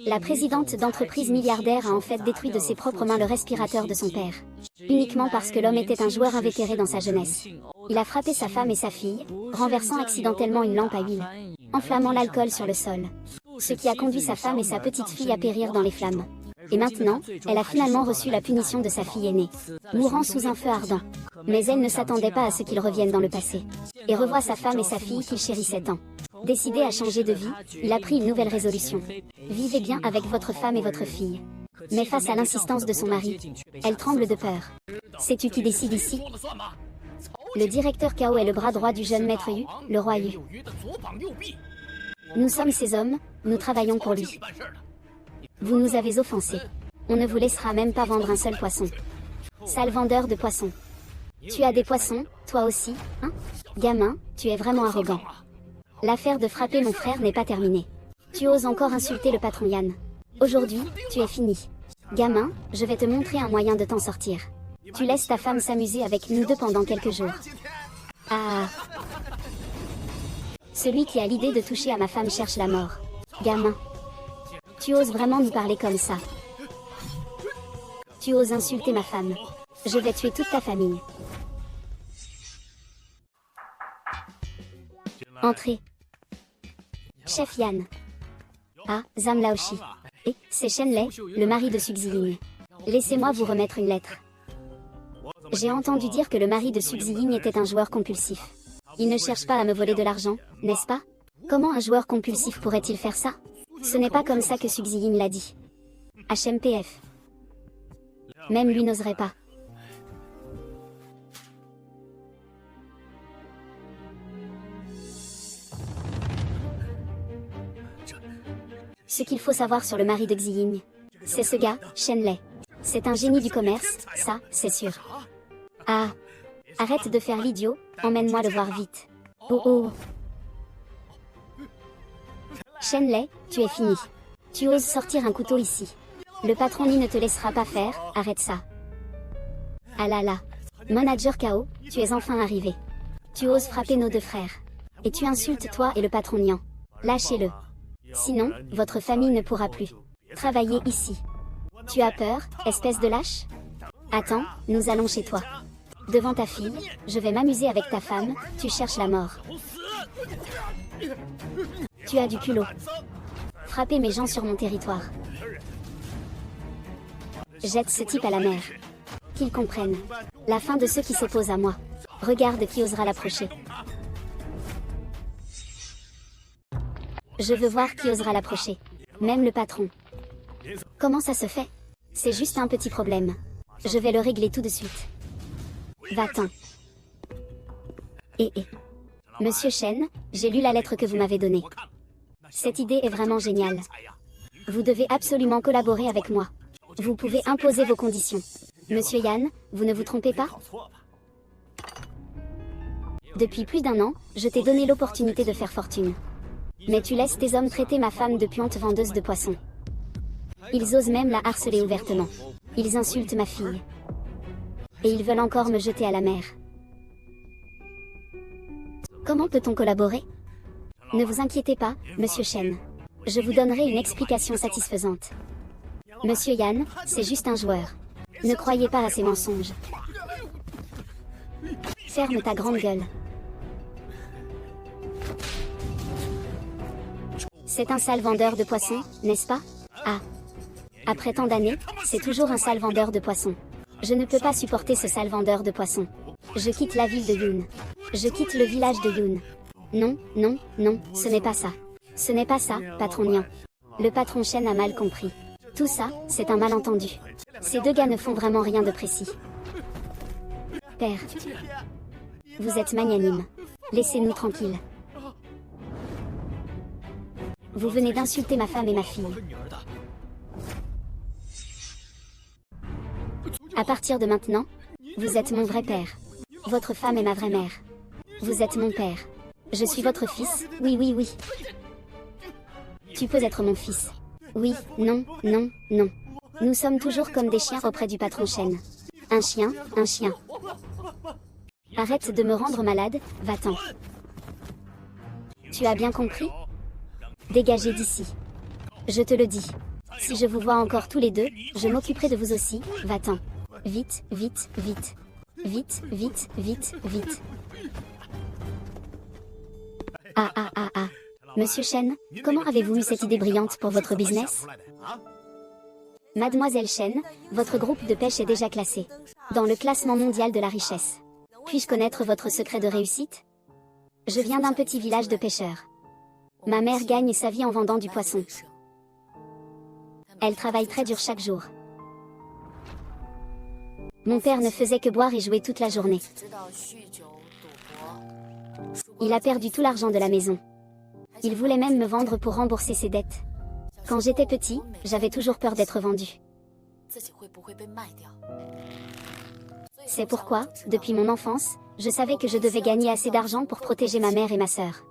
La présidente d'entreprise milliardaire a en fait détruit de ses propres mains le respirateur de son père. Uniquement parce que l'homme était un joueur invétéré dans sa jeunesse. Il a frappé sa femme et sa fille, renversant accidentellement une lampe à huile, enflammant l'alcool sur le sol. Ce qui a conduit sa femme et sa petite fille à périr dans les flammes. Et maintenant, elle a finalement reçu la punition de sa fille aînée, mourant sous un feu ardent. Mais elle ne s'attendait pas à ce qu'il revienne dans le passé. Et revoit sa femme et sa fille qu'il chérissait tant. Décidé à changer de vie, il a pris une nouvelle résolution. Vivez bien avec votre femme et votre fille. Mais face à l'insistance de son mari, elle tremble de peur. Sais-tu qui décide ici? Le directeur Cao est le bras droit du jeune maître Yu, le roi Yu. Nous sommes ses hommes, nous travaillons pour lui. Vous nous avez offensés. On ne vous laissera même pas vendre un seul poisson. Sale vendeur de poissons. Tu as des poissons, toi aussi, hein? Gamin, tu es vraiment arrogant. L'affaire de frapper mon frère n'est pas terminée. Tu oses encore insulter le patron Yan. Aujourd'hui, tu es fini. Gamin, je vais te montrer un moyen de t'en sortir. Tu laisses ta femme s'amuser avec nous deux pendant quelques jours. Ah. Celui qui a l'idée de toucher à ma femme cherche la mort. Gamin. Tu oses vraiment nous parler comme ça? Tu oses insulter ma femme. Je vais tuer toute ta famille. Entrez. Chef Yan. Ah, Zhang Laoshi. Et, c'est Shenlei, le mari de Suxiying. Laissez-moi vous remettre une lettre. J'ai entendu dire que le mari de Suxiying était un joueur compulsif. Il ne cherche pas à me voler de l'argent, n'est-ce pas? Comment un joueur compulsif pourrait-il faire ça? Ce n'est pas comme ça que Suxiying l'a dit. HMPF. Même lui n'oserait pas. Ce qu'il faut savoir sur le mari de Xiying, c'est ce gars, Shenlei. C'est un génie du commerce, ça, c'est sûr. Ah. Arrête de faire l'idiot, emmène-moi le voir vite. Oh oh. Shenlei, tu es fini. Tu oses sortir un couteau ici. Le patron Li ne te laissera pas faire, arrête ça. Ah là là. Manager Cao, tu es enfin arrivé. Tu oses frapper nos deux frères. Et tu insultes toi et le patron Nian. Lâchez-le. Sinon, votre famille ne pourra plus travailler ici. Tu as peur, espèce de lâche? Attends, nous allons chez toi. Devant ta fille, je vais m'amuser avec ta femme, tu cherches la mort. Tu as du culot. Frapper mes gens sur mon territoire. Jette ce type à la mer. Qu'ils comprennent. La fin de ceux qui s'opposent à moi. Regarde qui osera l'approcher. Je veux voir qui osera l'approcher. Même le patron. Comment ça se fait? C'est juste un petit problème. Je vais le régler tout de suite. Va-t'en. Monsieur Shen, j'ai lu la lettre que vous m'avez donnée. Cette idée est vraiment géniale. Vous devez absolument collaborer avec moi. Vous pouvez imposer vos conditions. Monsieur Yan, vous ne vous trompez pas? Depuis plus d'1 an, je t'ai donné l'opportunité de faire fortune. Mais tu laisses tes hommes traiter ma femme de puante vendeuse de poissons. Ils osent même la harceler ouvertement. Ils insultent ma fille. Et ils veulent encore me jeter à la mer. Comment peut-on collaborer? Ne vous inquiétez pas, Monsieur Shen. Je vous donnerai une explication satisfaisante. Monsieur Yan, c'est juste un joueur. Ne croyez pas à ces mensonges. Ferme ta grande gueule. C'est un sale vendeur de poissons, n'est-ce pas? Ah. Après tant d'années, c'est toujours un sale vendeur de poissons. Je ne peux pas supporter ce sale vendeur de poissons. Je quitte la ville de Yun. Je quitte le village de Yun. Non, non, non, ce n'est pas ça. Ce n'est pas ça, patron Nian. Le patron Shen a mal compris. Tout ça, c'est un malentendu. Ces deux gars ne font vraiment rien de précis. Père. Vous êtes magnanime. Laissez-nous tranquilles. Vous venez d'insulter ma femme et ma fille. À partir de maintenant, vous êtes mon vrai père. Votre femme est ma vraie mère. Vous êtes mon père. Je suis votre fils, oui, oui, oui. Tu peux être mon fils. Oui, non, non, non. Nous sommes toujours comme des chiens auprès du patron Shen. Un chien, un chien. Arrête de me rendre malade, va-t'en. Tu as bien compris? Dégagez d'ici. Je te le dis. Si je vous vois encore tous les deux, je m'occuperai de vous aussi, va-t'en. Vite, vite, vite. Vite, vite, vite, vite. Ah ah ah ah. Monsieur Chen, comment avez-vous eu cette idée brillante pour votre business? Mademoiselle Chen, votre groupe de pêche est déjà classé dans le classement mondial de la richesse. Puis-je connaître votre secret de réussite? Je viens d'un petit village de pêcheurs. Ma mère gagne sa vie en vendant du poisson. Elle travaille très dur chaque jour. Mon père ne faisait que boire et jouer toute la journée. Il a perdu tout l'argent de la maison. Il voulait même me vendre pour rembourser ses dettes. Quand j'étais petit, j'avais toujours peur d'être vendu. C'est pourquoi, depuis mon enfance, je savais que je devais gagner assez d'argent pour protéger ma mère et ma sœur.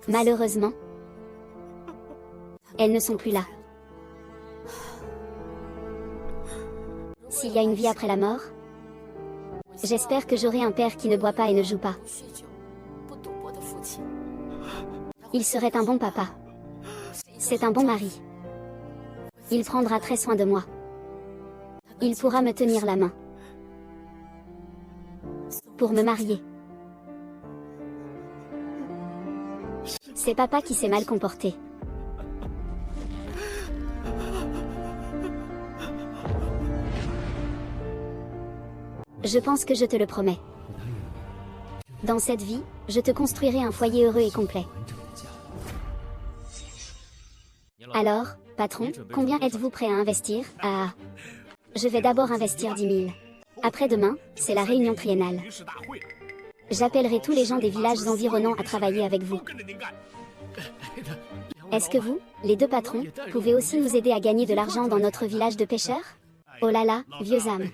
Malheureusement, elles ne sont plus là. S'il y a une vie après la mort, j'espère que j'aurai un père qui ne boit pas et ne joue pas. Il serait un bon papa. C'est un bon mari. Il prendra très soin de moi. Il pourra me tenir la main. Pour me marier. C'est papa qui s'est mal comporté. Je pense que je te le promets. Dans cette vie, je te construirai un foyer heureux et complet. Alors, patron, combien êtes-vous prêt à investir? Ah, je vais d'abord investir 10 000. Après-demain, c'est la réunion triennale. J'appellerai tous les gens des villages environnants à travailler avec vous. Est-ce que vous, les deux patrons, pouvez aussi nous aider à gagner de l'argent dans notre village de pêcheurs? Oh là là, vieux âme.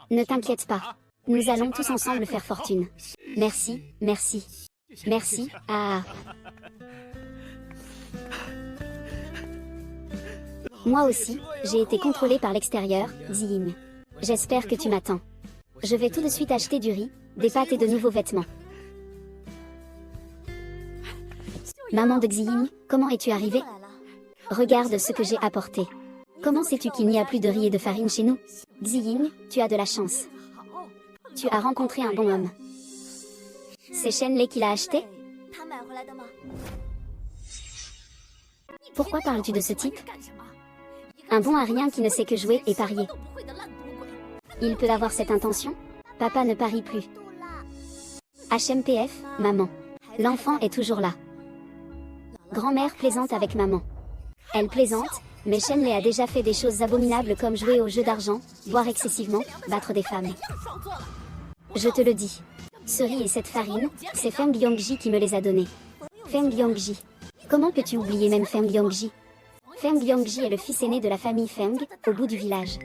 Ne t'inquiète pas. Nous allons tous ensemble faire fortune. Merci, merci. Merci, ah. Moi aussi, j'ai été contrôlé par l'extérieur, Ziying. J'espère que tu m'attends. Je vais tout de suite acheter du riz, des pâtes et de nouveaux vêtements. Maman de Ziying, comment es-tu arrivée? Regarde ce que j'ai apporté. Comment sais-tu qu'il n'y a plus de riz et de farine chez nous? Ziying, tu as de la chance. Tu as rencontré un bon homme. C'est Shen Lei qui l'a acheté? Pourquoi parles-tu de ce type? Un bon à rien qui ne sait que jouer et parier. Il peut avoir cette intention? Papa ne parie plus. HMPF, maman. L'enfant est toujours là. Grand-mère plaisante avec maman. Elle plaisante, mais Shen Lei a déjà fait des choses abominables comme jouer aux jeux d'argent, boire excessivement, battre des femmes. Je te le dis. Ce riz et cette farine, c'est Feng Yongji qui me les a donnés. Feng Yongji. Comment peux-tu oublier même Feng Yongji? Feng Yongji est le fils aîné de la famille Feng, au bout du village.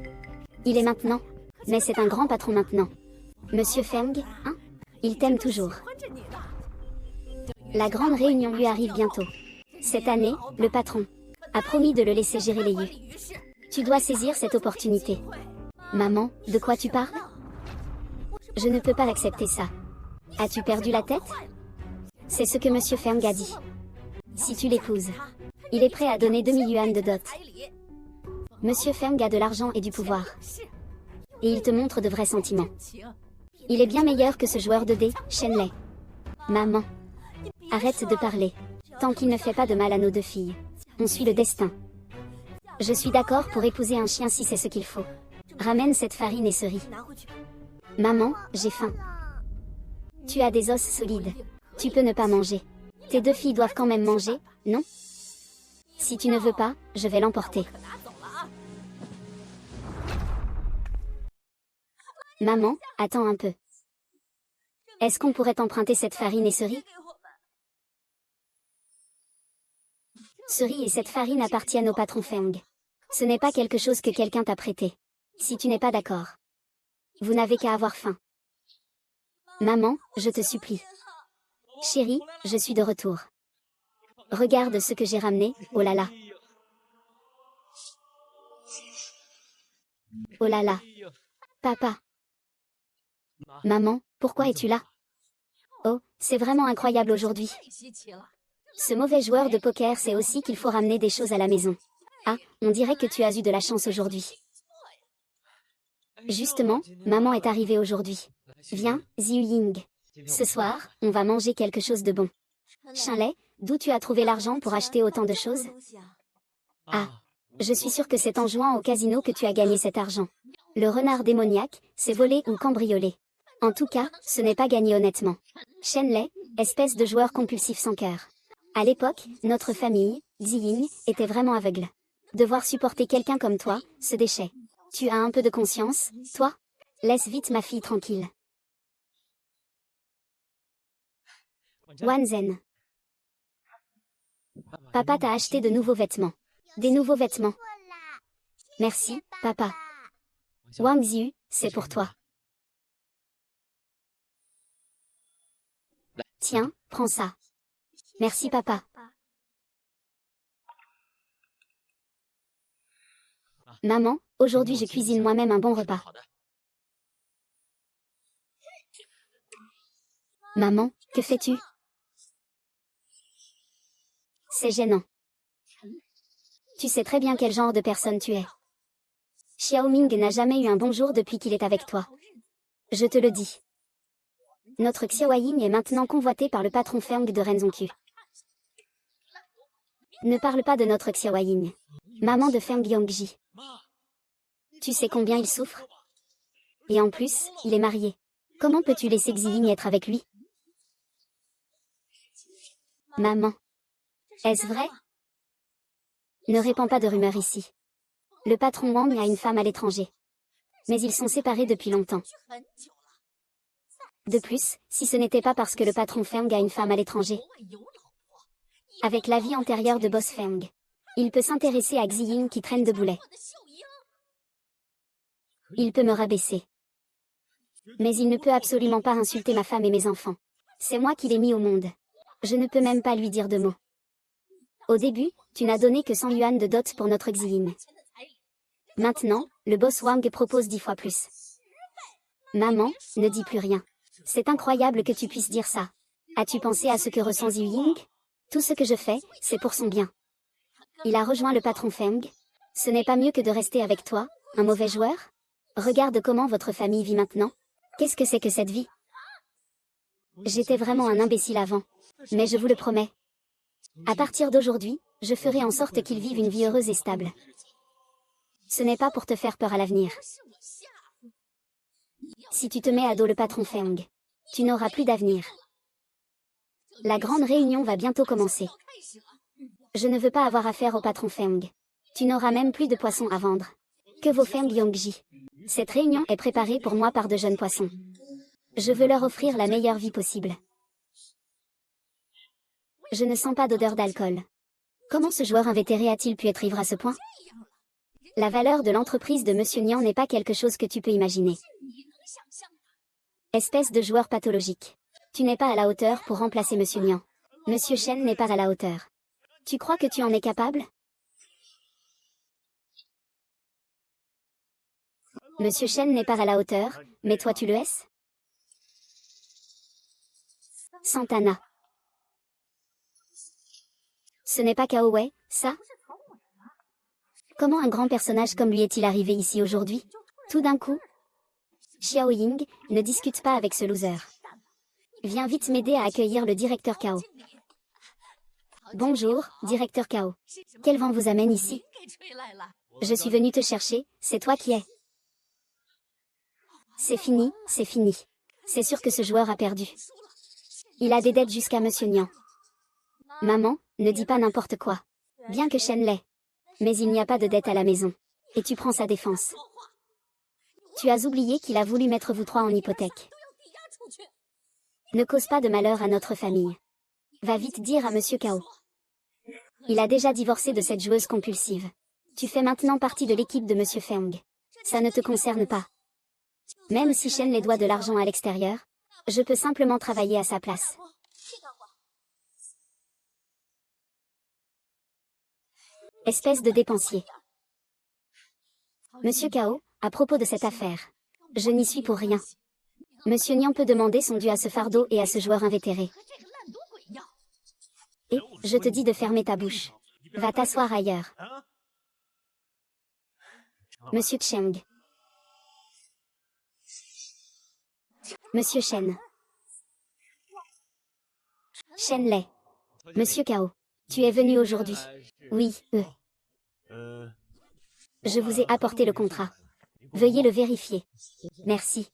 Il est maintenant. Mais c'est un grand patron maintenant. Monsieur Feng, hein? Il t'aime toujours. La grande réunion lui arrive bientôt. Cette année, le patron a promis de le laisser gérer les yeux. Tu dois saisir cette opportunité. Maman, de quoi tu parles? Je ne peux pas l'accepter ça. As-tu perdu la tête? C'est ce que Monsieur Feng a dit. Si tu l'épouses, il est prêt à donner 2000 yuan de dot. Monsieur Feng a de l'argent et du pouvoir. Et il te montre de vrais sentiments. Il est bien meilleur que ce joueur de dés, Shen Lei. Maman, arrête de parler. Tant qu'il ne fait pas de mal à nos deux filles. On suit le destin. Je suis d'accord pour épouser un chien si c'est ce qu'il faut. Ramène cette farine et ce riz. Maman, j'ai faim. Tu as des os solides. Tu peux ne pas manger. Tes deux filles doivent quand même manger, non? Si tu ne veux pas, je vais l'emporter. Maman, attends un peu. Est-ce qu'on pourrait emprunter cette farine et ce riz? Ce riz et cette farine appartiennent au patron Feng. Ce n'est pas quelque chose que quelqu'un t'a prêté. Si tu n'es pas d'accord. Vous n'avez qu'à avoir faim. Maman, je te supplie. Chérie, je suis de retour. Regarde ce que j'ai ramené, oh là là. Oh là là. Papa. Maman, pourquoi es-tu là? Oh, c'est vraiment incroyable aujourd'hui. Ce mauvais joueur de poker sait aussi qu'il faut ramener des choses à la maison. Ah, on dirait que tu as eu de la chance aujourd'hui. Justement, maman est arrivée aujourd'hui. Viens, Ziyu Ying. Ce soir, on va manger quelque chose de bon. Chinlei, d'où tu as trouvé l'argent pour acheter autant de choses? Ah, je suis sûre que c'est en jouant au casino que tu as gagné cet argent. Le renard démoniaque, c'est volé ou cambriolé. En tout cas, ce n'est pas gagné honnêtement. Shenlei, espèce de joueur compulsif sans cœur. À l'époque, notre famille, Ziying, était vraiment aveugle. Devoir supporter quelqu'un comme toi, ce déchet. Tu as un peu de conscience, toi? Laisse vite ma fille tranquille. Wanzen. Papa t'a acheté de nouveaux vêtements. Des nouveaux vêtements. Merci, papa. Wang Ziyu, c'est pour toi. Tiens, prends ça. Merci papa. Maman, aujourd'hui je cuisine moi-même un bon repas. Maman, que fais-tu? C'est gênant. Tu sais très bien quel genre de personne tu es. Xiaoming n'a jamais eu un bon jour depuis qu'il est avec toi. Je te le dis. Notre Xiaoying est maintenant convoité par le patron Feng de Renzongku. Ne parle pas de notre Xiaoying. Maman de Feng Yongji. Tu sais combien il souffre? Et en plus, il est marié. Comment peux-tu laisser Xiying être avec lui? Maman. Est-ce vrai? Ne répands pas de rumeurs ici. Le patron Wang a une femme à l'étranger. Mais ils sont séparés depuis longtemps. De plus, si ce n'était pas parce que le patron Feng a une femme à l'étranger. Avec la vie antérieure de Boss Feng, il peut s'intéresser à Xiying qui traîne de boulet. Il peut me rabaisser. Mais il ne peut absolument pas insulter ma femme et mes enfants. C'est moi qui l'ai mis au monde. Je ne peux même pas lui dire de mots. Au début, tu n'as donné que 100 yuan de dot pour notre Xiying. Maintenant, le boss Wang propose 10 fois plus. Maman, ne dis plus rien. C'est incroyable que tu puisses dire ça. As-tu pensé à ce que ressent Ziying? Tout ce que je fais, c'est pour son bien. Il a rejoint le patron Feng. Ce n'est pas mieux que de rester avec toi, un mauvais joueur? Regarde comment votre famille vit maintenant. Qu'est-ce que c'est que cette vie? J'étais vraiment un imbécile avant. Mais je vous le promets. À partir d'aujourd'hui, je ferai en sorte qu'ils vivent une vie heureuse et stable. Ce n'est pas pour te faire peur à l'avenir. Si tu te mets à dos le patron Feng, tu n'auras plus d'avenir. La grande réunion va bientôt commencer. Je ne veux pas avoir affaire au patron Feng. Tu n'auras même plus de poissons à vendre. Que vaut Feng Yongji? Cette réunion est préparée pour moi par de jeunes poissons. Je veux leur offrir la meilleure vie possible. Je ne sens pas d'odeur d'alcool. Comment ce joueur invétéré a-t-il pu être ivre à ce point? La valeur de l'entreprise de Monsieur Nian n'est pas quelque chose que tu peux imaginer. Espèce de joueur pathologique. Tu n'es pas à la hauteur pour remplacer Monsieur Nian. Monsieur Shen n'est pas à la hauteur. Tu crois que tu en es capable? Monsieur Shen n'est pas à la hauteur, mais toi tu le es? Santana. Ce n'est pas Cao Wei, ça? Comment un grand personnage comme lui est-il arrivé ici aujourd'hui? Tout d'un coup? Xiao Ying, ne discute pas avec ce loser. Viens vite m'aider à accueillir le directeur Cao. Bonjour, directeur Cao. Quel vent vous amène ici? Je suis venu te chercher, c'est toi qui es. C'est fini, c'est fini. C'est sûr que ce joueur a perdu. Il a des dettes jusqu'à Monsieur Nian. Maman, ne dis pas n'importe quoi. Bien que Shen l'ait. Mais il n'y a pas de dette à la maison. Et tu prends sa défense. Tu as oublié qu'il a voulu mettre vous trois en hypothèque. Ne cause pas de malheur à notre famille. Va vite dire à Monsieur Cao. Il a déjà divorcé de cette joueuse compulsive. Tu fais maintenant partie de l'équipe de Monsieur Feng. Ça ne te concerne pas. Même si Shen les doit de l'argent à l'extérieur, je peux simplement travailler à sa place. Espèce de dépensier. Monsieur Cao, à propos de cette affaire. Je n'y suis pour rien. Monsieur Nian peut demander son dû à ce fardeau et à ce joueur invétéré. Et, je te dis de fermer ta bouche. Va t'asseoir ailleurs. Monsieur Cheng. Monsieur Shen. Shen Lei. Monsieur Cao. Tu es venu aujourd'hui. Oui, Je vous ai apporté le contrat. Veuillez le vérifier. Merci.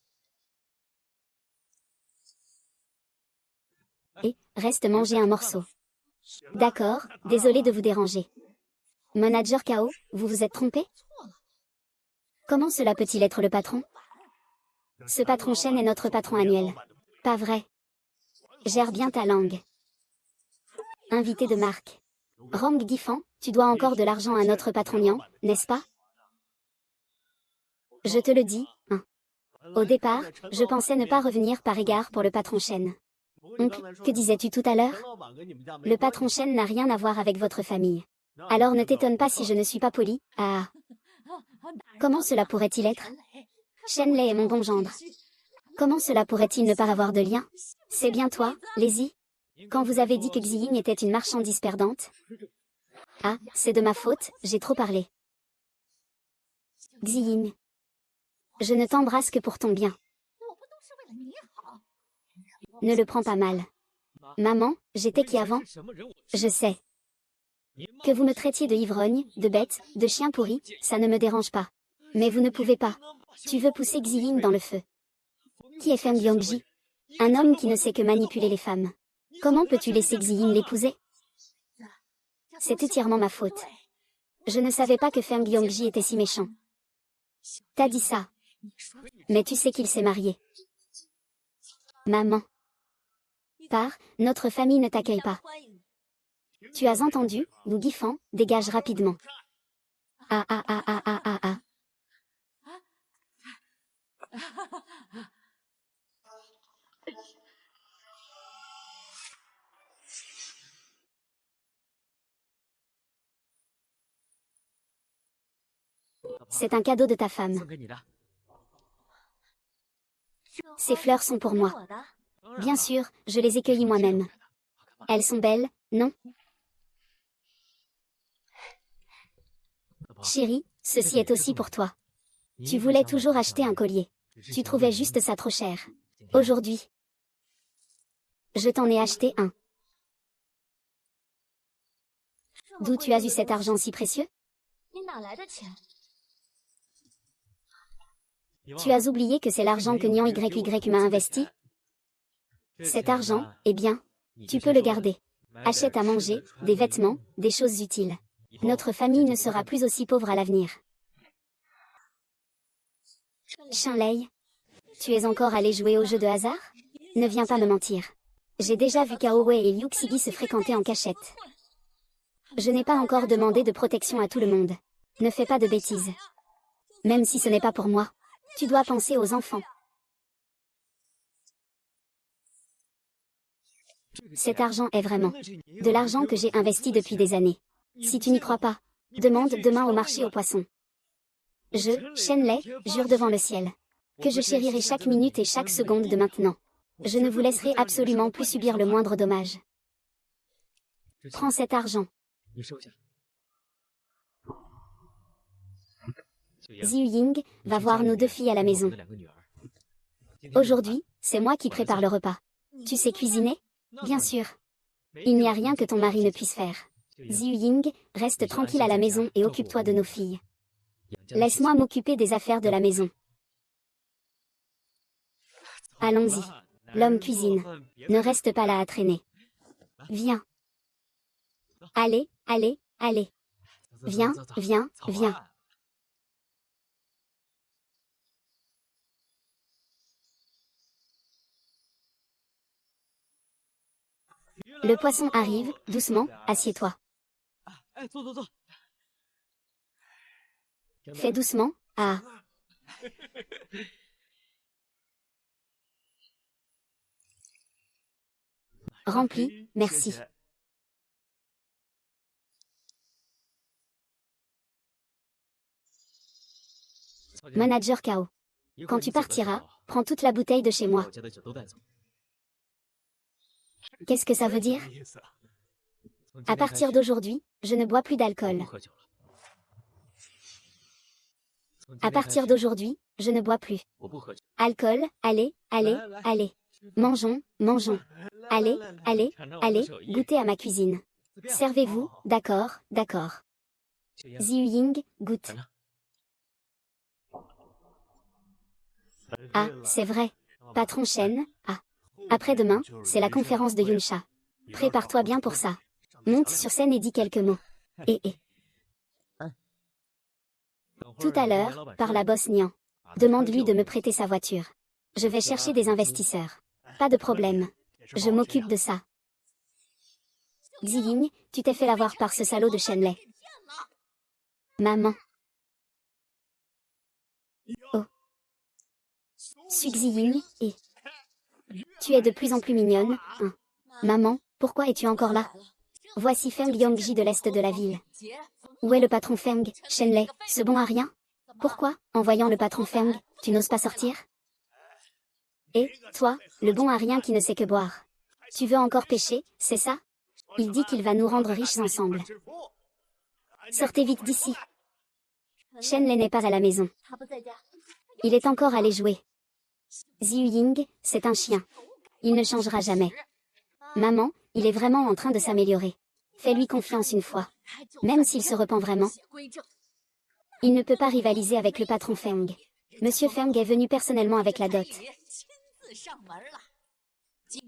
Et, reste manger un morceau. D'accord, désolé de vous déranger. Manager Cao, vous vous êtes trompé? Comment cela peut-il être le patron? Ce patron Shen est notre patron annuel. Pas vrai. Gère bien ta langue. Invité de marque. Rong Gifan, tu dois encore de l'argent à notre patron Nian, n'est-ce pas? Je te le dis, hein. Au départ, je pensais ne pas revenir par égard pour le patron Shen. Oncle, que disais-tu tout à l'heure? Le patron Shen n'a rien à voir avec votre famille. Alors ne t'étonne pas si je ne suis pas poli. Ah. Comment cela pourrait-il être? Shen Lei est mon bon gendre. Comment cela pourrait-il ne pas avoir de lien? C'est bien toi, Lazy? Quand vous avez dit que Xiying était une marchandise perdante? Ah, c'est de ma faute, j'ai trop parlé. Xiying. Je ne t'embrasse que pour ton bien. Ne le prends pas mal. Maman, j'étais qui avant? Je sais. Que vous me traitiez de ivrogne, de bête, de chien pourri, ça ne me dérange pas. Mais vous ne pouvez pas. Tu veux pousser Xiying dans le feu. Qui est Feng Yongji? Un homme qui ne sait que manipuler les femmes. Comment peux-tu laisser Xiying l'épouser? C'est entièrement ma faute. Je ne savais pas que Feng Yongji était si méchant. T'as dit ça. Mais tu sais qu'il s'est marié. Maman. Pars, notre famille ne t'accueille pas. Tu as entendu, Wu Gifan, dégage rapidement. Ah ah ah ah ah ah ah. C'est un cadeau de ta femme. Ces fleurs sont pour moi. Bien sûr, je les ai cueillies moi-même. Elles sont belles, non? Chérie, ceci est aussi pour toi. Tu voulais toujours acheter un collier. Tu trouvais juste ça trop cher. Aujourd'hui, je t'en ai acheté un. D'où tu as eu cet argent si précieux? Tu as oublié que c'est l'argent que Nian YY m'a investi? Cet argent, eh bien, tu peux le garder. Achète à manger, des vêtements, des choses utiles. Notre famille ne sera plus aussi pauvre à l'avenir. Shen Lei, tu es encore allé jouer au jeu de hasard? Ne viens pas me mentir. J'ai déjà vu Cao Wei et Liu Xigi se fréquenter en cachette. Je n'ai pas encore demandé de protection à tout le monde. Ne fais pas de bêtises. Même si ce n'est pas pour moi. Tu dois penser aux enfants. Cet argent est vraiment de l'argent que j'ai investi depuis des années. Si tu n'y crois pas, demande demain au marché aux poissons. Je, Shen Lei, jure devant le ciel que je chérirai chaque minute et chaque seconde de maintenant. Je ne vous laisserai absolument plus subir le moindre dommage. Prends cet argent. Ziyu Ying va voir nos deux filles à la maison. Aujourd'hui, c'est moi qui prépare le repas. Tu sais cuisiner? Bien sûr. Il n'y a rien que ton mari ne puisse faire. Ziyu Ying, reste tranquille à la maison et occupe-toi de nos filles. Laisse-moi m'occuper des affaires de la maison. Allons-y. L'homme cuisine. Ne reste pas là à traîner. Viens. Allez, allez, allez. Viens, viens, viens. Le poisson arrive, doucement, assieds-toi. Fais doucement, ah. Rempli, merci. Manager Cao. Quand tu partiras, prends toute la bouteille de chez moi. Qu'est-ce que ça veut dire? À partir d'aujourd'hui, je ne bois plus d'alcool. À partir d'aujourd'hui, je ne bois plus. Alcool, allez, allez, allez. Mangeons, mangeons. Allez, allez, allez, goûtez à ma cuisine. Servez-vous, d'accord, d'accord. Ziyu Ying, goûte. Ah, c'est vrai. Patron Shen, ah. Après-demain, c'est la conférence de Yunsha. Prépare-toi bien pour ça. Monte sur scène et dis quelques mots. Et. Tout à l'heure, par la boss Nian. Demande-lui de me prêter sa voiture. Je vais chercher des investisseurs. Pas de problème. Je m'occupe de ça. Xiying, tu t'es fait avoir par ce salaud de Shenlei. Maman. Oh. Suis Xiying, et... Tu es de plus en plus mignonne, hein. Maman, pourquoi es-tu encore là? Voici Feng Yongji de l'est de la ville. Où est le patron Feng, Shenlei, ce bon à rien? Pourquoi, en voyant le patron Feng, tu n'oses pas sortir? Et, toi, le bon à rien qui ne sait que boire. Tu veux encore pêcher, c'est ça? Il dit qu'il va nous rendre riches ensemble. Sortez vite d'ici. Shenlei n'est pas à la maison. Il est encore allé jouer. Ziyu Ying, c'est un chien. Il ne changera jamais. Maman, il est vraiment en train de s'améliorer. Fais-lui confiance une fois. Même s'il se repent vraiment. Il ne peut pas rivaliser avec le patron Feng. Monsieur Feng est venu personnellement avec la dot.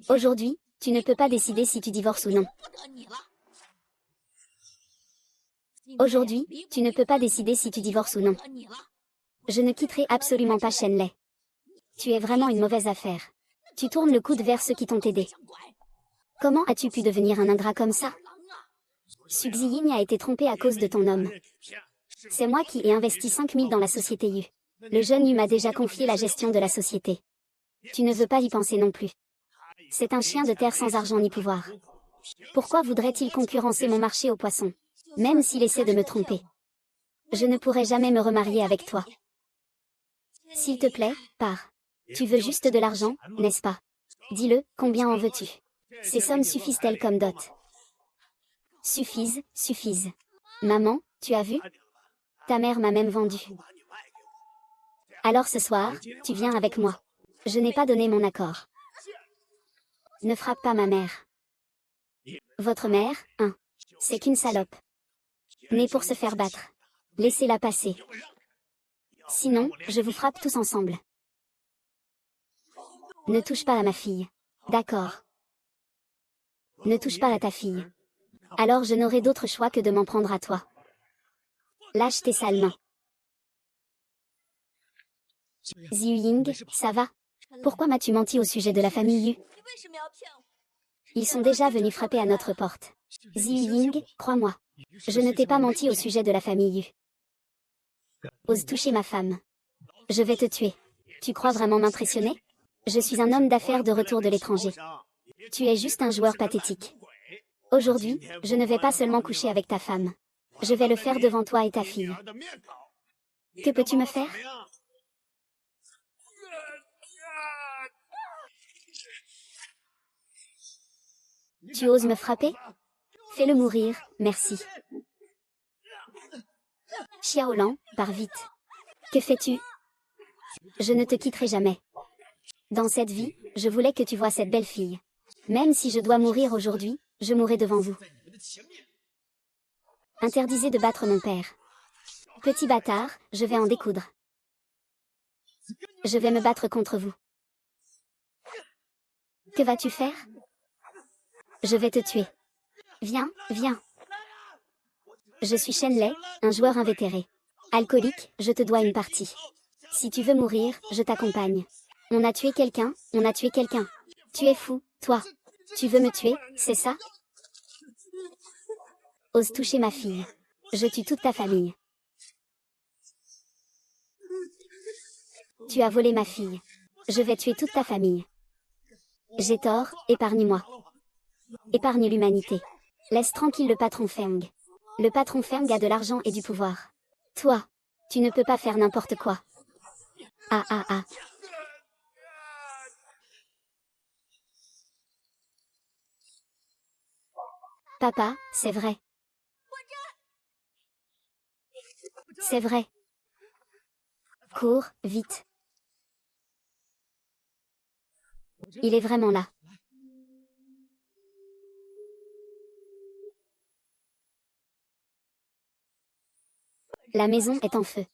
Aujourd'hui, tu ne peux pas décider si tu divorces ou non. Aujourd'hui, tu ne peux pas décider si tu divorces ou non. Je ne quitterai absolument pas Shenlei. Tu es vraiment une mauvaise affaire. Tu tournes le coude vers ceux qui t'ont aidé. Comment as-tu pu devenir un ingrat comme ça? Su Xiying a été trompé à cause de ton homme. C'est moi qui ai investi 5000 dans la société Yu. Le jeune Yu m'a déjà confié la gestion de la société. Tu ne veux pas y penser non plus. C'est un chien de terre sans argent ni pouvoir. Pourquoi voudrait-il concurrencer mon marché aux poissons? Même s'il essaie de me tromper. Je ne pourrai jamais me remarier avec toi. S'il te plaît, pars. Tu veux juste de l'argent, n'est-ce pas? Dis-le, combien en veux-tu? Ces sommes suffisent-elles comme dot? Suffisent, suffisent. Maman, tu as vu? Ta mère m'a même vendu. Alors ce soir, tu viens avec moi. Je n'ai pas donné mon accord. Ne frappe pas ma mère. Votre mère, hein? C'est qu'une salope. Née pour se faire battre. Laissez-la passer. Sinon, je vous frappe tous ensemble. Ne touche pas à ma fille. D'accord. Ne touche pas à ta fille. Alors je n'aurai d'autre choix que de m'en prendre à toi. Lâche tes sales mains. Ziyu Ying, ça va? Pourquoi m'as-tu menti au sujet de la famille Yu? Ils sont déjà venus frapper à notre porte. Ziyu Ying, crois-moi. Je ne t'ai pas menti au sujet de la famille Yu. Ose toucher ma femme. Je vais te tuer. Tu crois vraiment m'impressionner? Je suis un homme d'affaires de retour de l'étranger. Tu es juste un joueur pathétique. Aujourd'hui, je ne vais pas seulement coucher avec ta femme. Je vais le faire devant toi et ta fille. Que peux-tu me faire? Tu oses me frapper? Fais-le mourir, merci. Xiaolan, pars vite. Que fais-tu? Je ne te quitterai jamais. Dans cette vie, je voulais que tu vois cette belle fille. Même si je dois mourir aujourd'hui, je mourrai devant vous. Interdisez de battre mon père. Petit bâtard, je vais en découdre. Je vais me battre contre vous. Que vas-tu faire? Je vais te tuer. Viens, viens. Je suis Shenlei, un joueur invétéré. Alcoolique, je te dois une partie. Si tu veux mourir, je t'accompagne. On a tué quelqu'un, on a tué quelqu'un. Tu es fou, toi. Tu veux me tuer, c'est ça? Ose toucher ma fille. Je tue toute ta famille. Tu as volé ma fille. Je vais tuer toute ta famille. J'ai tort, épargne-moi. Épargne l'humanité. Laisse tranquille le patron Feng. Le patron Feng a de l'argent et du pouvoir. Toi, tu ne peux pas faire n'importe quoi. Ah ah ah. Papa, c'est vrai. C'est vrai. Cours, vite. Il est vraiment là. La maison est en feu.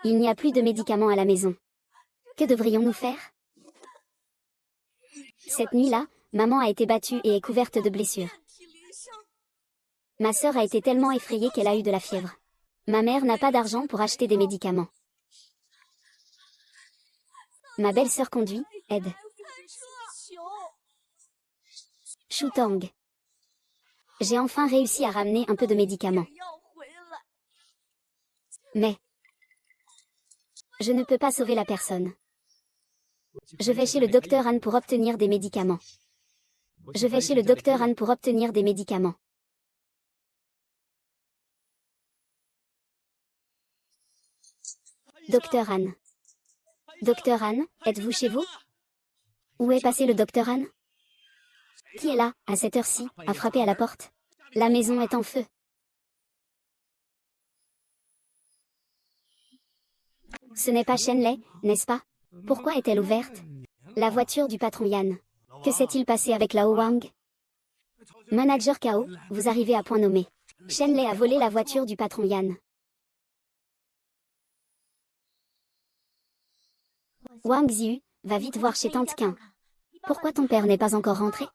Il n'y a plus de médicaments à la maison. Que devrions-nous faire? Cette nuit-là, maman a été battue et est couverte de blessures. Ma sœur a été tellement effrayée qu'elle a eu de la fièvre. Ma mère n'a pas d'argent pour acheter des médicaments. Ma belle-sœur conduit, aide. Shutang. J'ai enfin réussi à ramener un peu de médicaments. Mais je ne peux pas sauver la personne. Je vais chez le docteur Anne pour obtenir des médicaments. Je vais chez le docteur Anne pour obtenir des médicaments. Docteur Anne. Docteur Anne, êtes-vous chez vous? Où est passé le docteur Anne? Qui est là, à cette heure-ci, à frapper à la porte? La maison est en feu. Ce n'est pas Shenlei, n'est-ce pas? Pourquoi est-elle ouverte? La voiture du patron Yan. Que s'est-il passé avec Lao Wang? Manager Kao, vous arrivez à point nommé. Shenlei a volé la voiture du patron Yan. Wang Ziyu, va vite voir chez Tante Qin. Pourquoi ton père n'est pas encore rentré?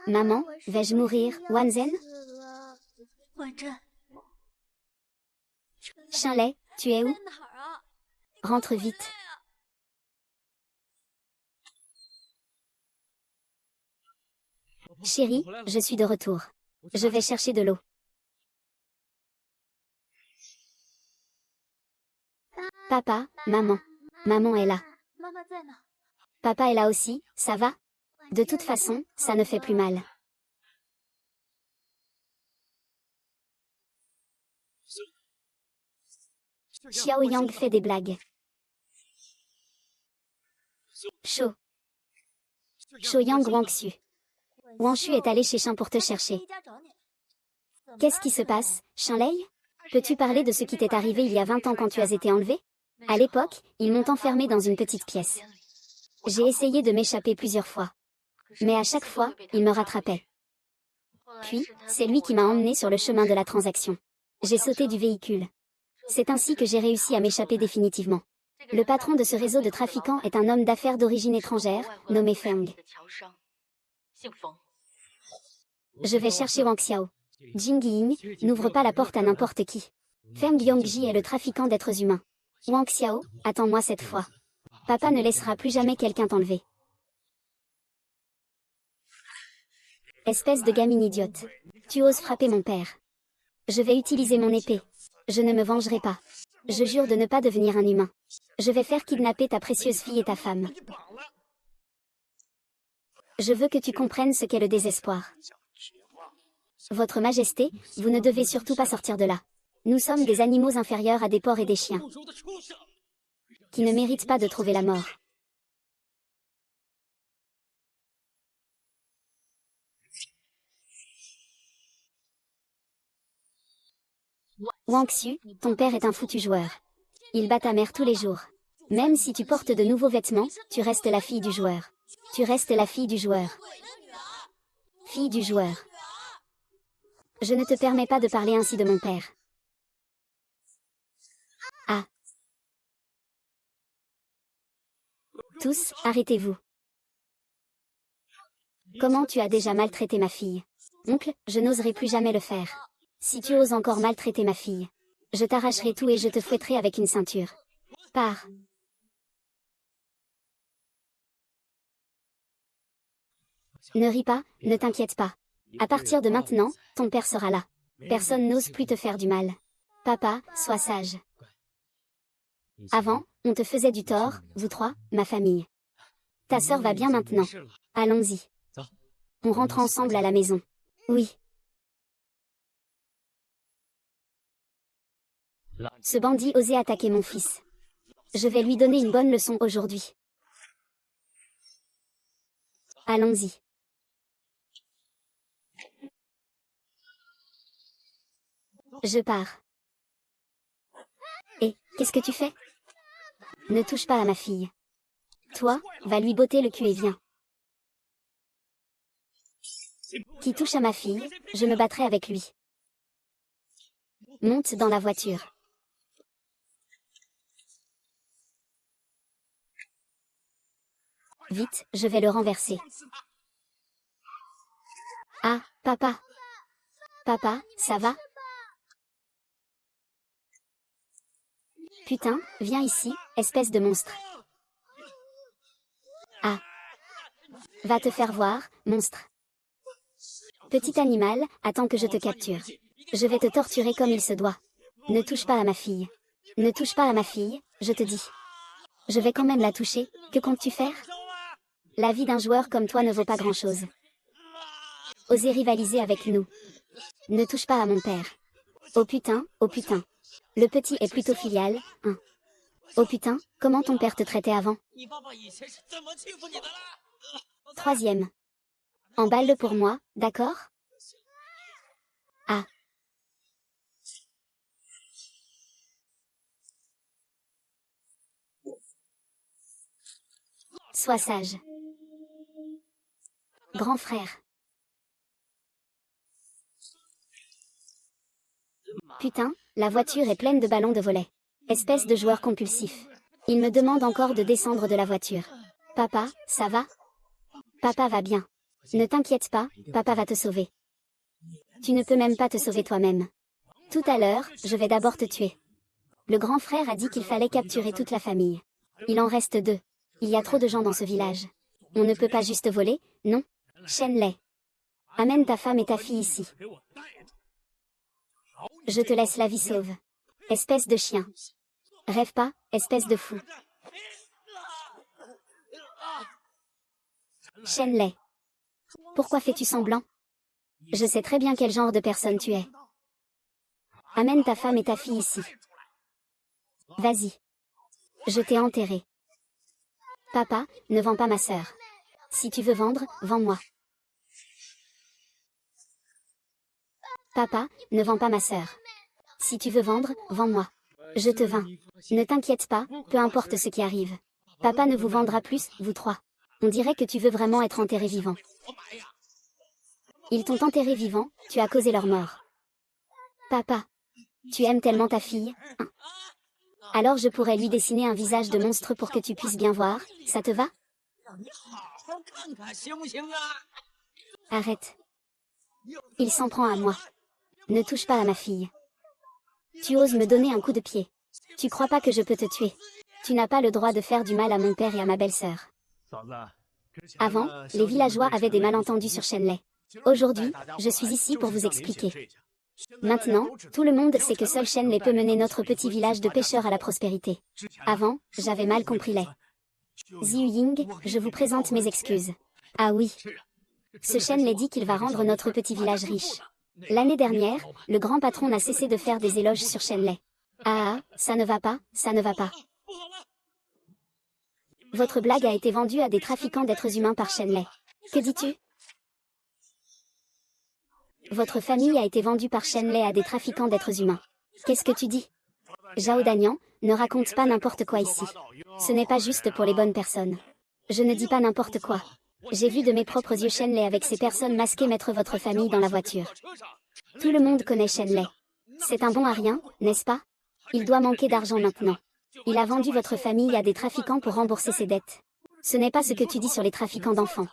Maman, vais-je mourir, Wanzhen? Shenlei, tu es où? Rentre vite. Chérie, je suis de retour. Je vais chercher de l'eau. Papa, maman. Maman est là. Papa est là aussi, ça va? De toute façon, ça ne fait plus mal. Xiao Yang fait des blagues. Shou. Shou Yang Wangxu. Wangshu est allé chez Shen pour te chercher. Qu'est-ce qui se passe, Shenlei? Peux-tu parler de ce qui t'est arrivé il y a 20 ans quand tu as été enlevé? À l'époque, ils m'ont enfermé dans une petite pièce. J'ai essayé de m'échapper plusieurs fois. Mais à chaque fois, il me rattrapait. Puis, c'est lui qui m'a emmené sur le chemin de la transaction. J'ai sauté du véhicule. C'est ainsi que j'ai réussi à m'échapper définitivement. Le patron de ce réseau de trafiquants est un homme d'affaires d'origine étrangère, nommé Feng. Je vais chercher Wang Xiao. Jing Ying, n'ouvre pas la porte à n'importe qui. Feng Yongji est le trafiquant d'êtres humains. Wang Xiao, attends-moi cette fois. Papa ne laissera plus jamais quelqu'un t'enlever. Espèce de gamine idiote. Tu oses frapper mon père. Je vais utiliser mon épée. Je ne me vengerai pas. Je jure de ne pas devenir un humain. Je vais faire kidnapper ta précieuse fille et ta femme. Je veux que tu comprennes ce qu'est le désespoir. Votre Majesté, vous ne devez surtout pas sortir de là. Nous sommes des animaux inférieurs à des porcs et des chiens, qui ne méritent pas de trouver la mort. Wang Xu, ton père est un foutu joueur. Il bat ta mère tous les jours. Même si tu portes de nouveaux vêtements, tu restes la fille du joueur. Tu restes la fille du joueur. Fille du joueur. Je ne te permets pas de parler ainsi de mon père. Ah. Tous, arrêtez-vous. Comment tu as déjà maltraité ma fille? Oncle, je n'oserai plus jamais le faire. Si tu oses encore maltraiter ma fille, je t'arracherai tout et je te fouetterai avec une ceinture. Pars. Ne ris pas, ne t'inquiète pas. À partir de maintenant, ton père sera là. Personne n'ose plus te faire du mal. Papa, sois sage. Avant, on te faisait du tort, vous trois, ma famille. Ta sœur va bien maintenant. Allons-y. On rentre ensemble à la maison. Oui. Ce bandit osait attaquer mon fils. Je vais lui donner une bonne leçon aujourd'hui. Allons-y. Je pars. Et, qu'est-ce que tu fais? Ne touche pas à ma fille. Toi, va lui botter le cul et viens. Qui touche à ma fille, je me battrai avec lui. Monte dans la voiture. Vite, je vais le renverser. Ah, papa. Papa, ça va? Putain, viens ici, espèce de monstre. Ah. Va te faire voir, monstre. Petit animal, attends que je te capture. Je vais te torturer comme il se doit. Ne touche pas à ma fille. Ne touche pas à ma fille, je te dis. Je vais quand même la toucher, que comptes-tu faire? La vie d'un joueur comme toi ne vaut pas grand-chose. Osez rivaliser avec nous. Ne touche pas à mon père. Oh putain, oh putain. Le petit est plutôt filial, hein. Oh putain, comment ton père te traitait avant? Troisième. Emballe-le pour moi, d'accord? Ah. Sois sage. Grand frère. Putain, la voiture est pleine de ballons de volley. Espèce de joueur compulsif. Il me demande encore de descendre de la voiture. Papa, ça va? Papa va bien. Ne t'inquiète pas, papa va te sauver. Tu ne peux même pas te sauver toi-même. Tout à l'heure, je vais d'abord te tuer. Le grand frère a dit qu'il fallait capturer toute la famille. Il en reste 2. Il y a trop de gens dans ce village. On ne peut pas juste voler, non? Shenlei. Amène ta femme et ta fille ici. Je te laisse la vie sauve. Espèce de chien. Rêve pas, espèce de fou. Shenlei. Pourquoi fais-tu semblant? Je sais très bien quel genre de personne tu es. Amène ta femme et ta fille ici. Vas-y. Je t'ai enterré. Papa, ne vends pas ma sœur. Si tu veux vendre, vends-moi. Papa, ne vends pas ma sœur. Si tu veux vendre, vends-moi. Je te vins. Ne t'inquiète pas, peu importe ce qui arrive. Papa ne vous vendra plus, vous trois. On dirait que tu veux vraiment être enterré vivant. Ils t'ont enterré vivant, tu as causé leur mort. Papa, tu aimes tellement ta fille, hein? Alors je pourrais lui dessiner un visage de monstre pour que tu puisses bien voir, ça te va? Arrête. Il s'en prend à moi. Ne touche pas à ma fille. Tu oses me donner un coup de pied. Tu crois pas que je peux te tuer? Tu n'as pas le droit de faire du mal à mon père et à ma belle-sœur. Avant, les villageois avaient des malentendus sur Shenlei. Aujourd'hui, je suis ici pour vous expliquer. Maintenant, tout le monde sait que seul Shenlei peut mener notre petit village de pêcheurs à la prospérité. Avant, j'avais mal compris les. Ziyu Ying, je vous présente mes excuses. Ah oui. Ce Shenlei dit qu'il va rendre notre petit village riche. L'année dernière, le grand patron n'a cessé de faire des éloges sur Shenlei. Ah, ça ne va pas, ça ne va pas. Votre blague a été vendue à des trafiquants d'êtres humains par Shenlei. Que dis-tu? Votre famille a été vendue par Shenlei à des trafiquants d'êtres humains. Qu'est-ce que tu dis? Zhao Danian, ne raconte pas n'importe quoi ici. Ce n'est pas juste pour les bonnes personnes. Je ne dis pas n'importe quoi. J'ai vu de mes propres yeux Shenlei avec ces personnes masquées mettre votre famille dans la voiture. Tout le monde connaît Shenlei. C'est un bon à rien, n'est-ce pas? Il doit manquer d'argent maintenant. Il a vendu votre famille à des trafiquants pour rembourser ses dettes. Ce n'est pas ce que tu dis sur les trafiquants d'enfants.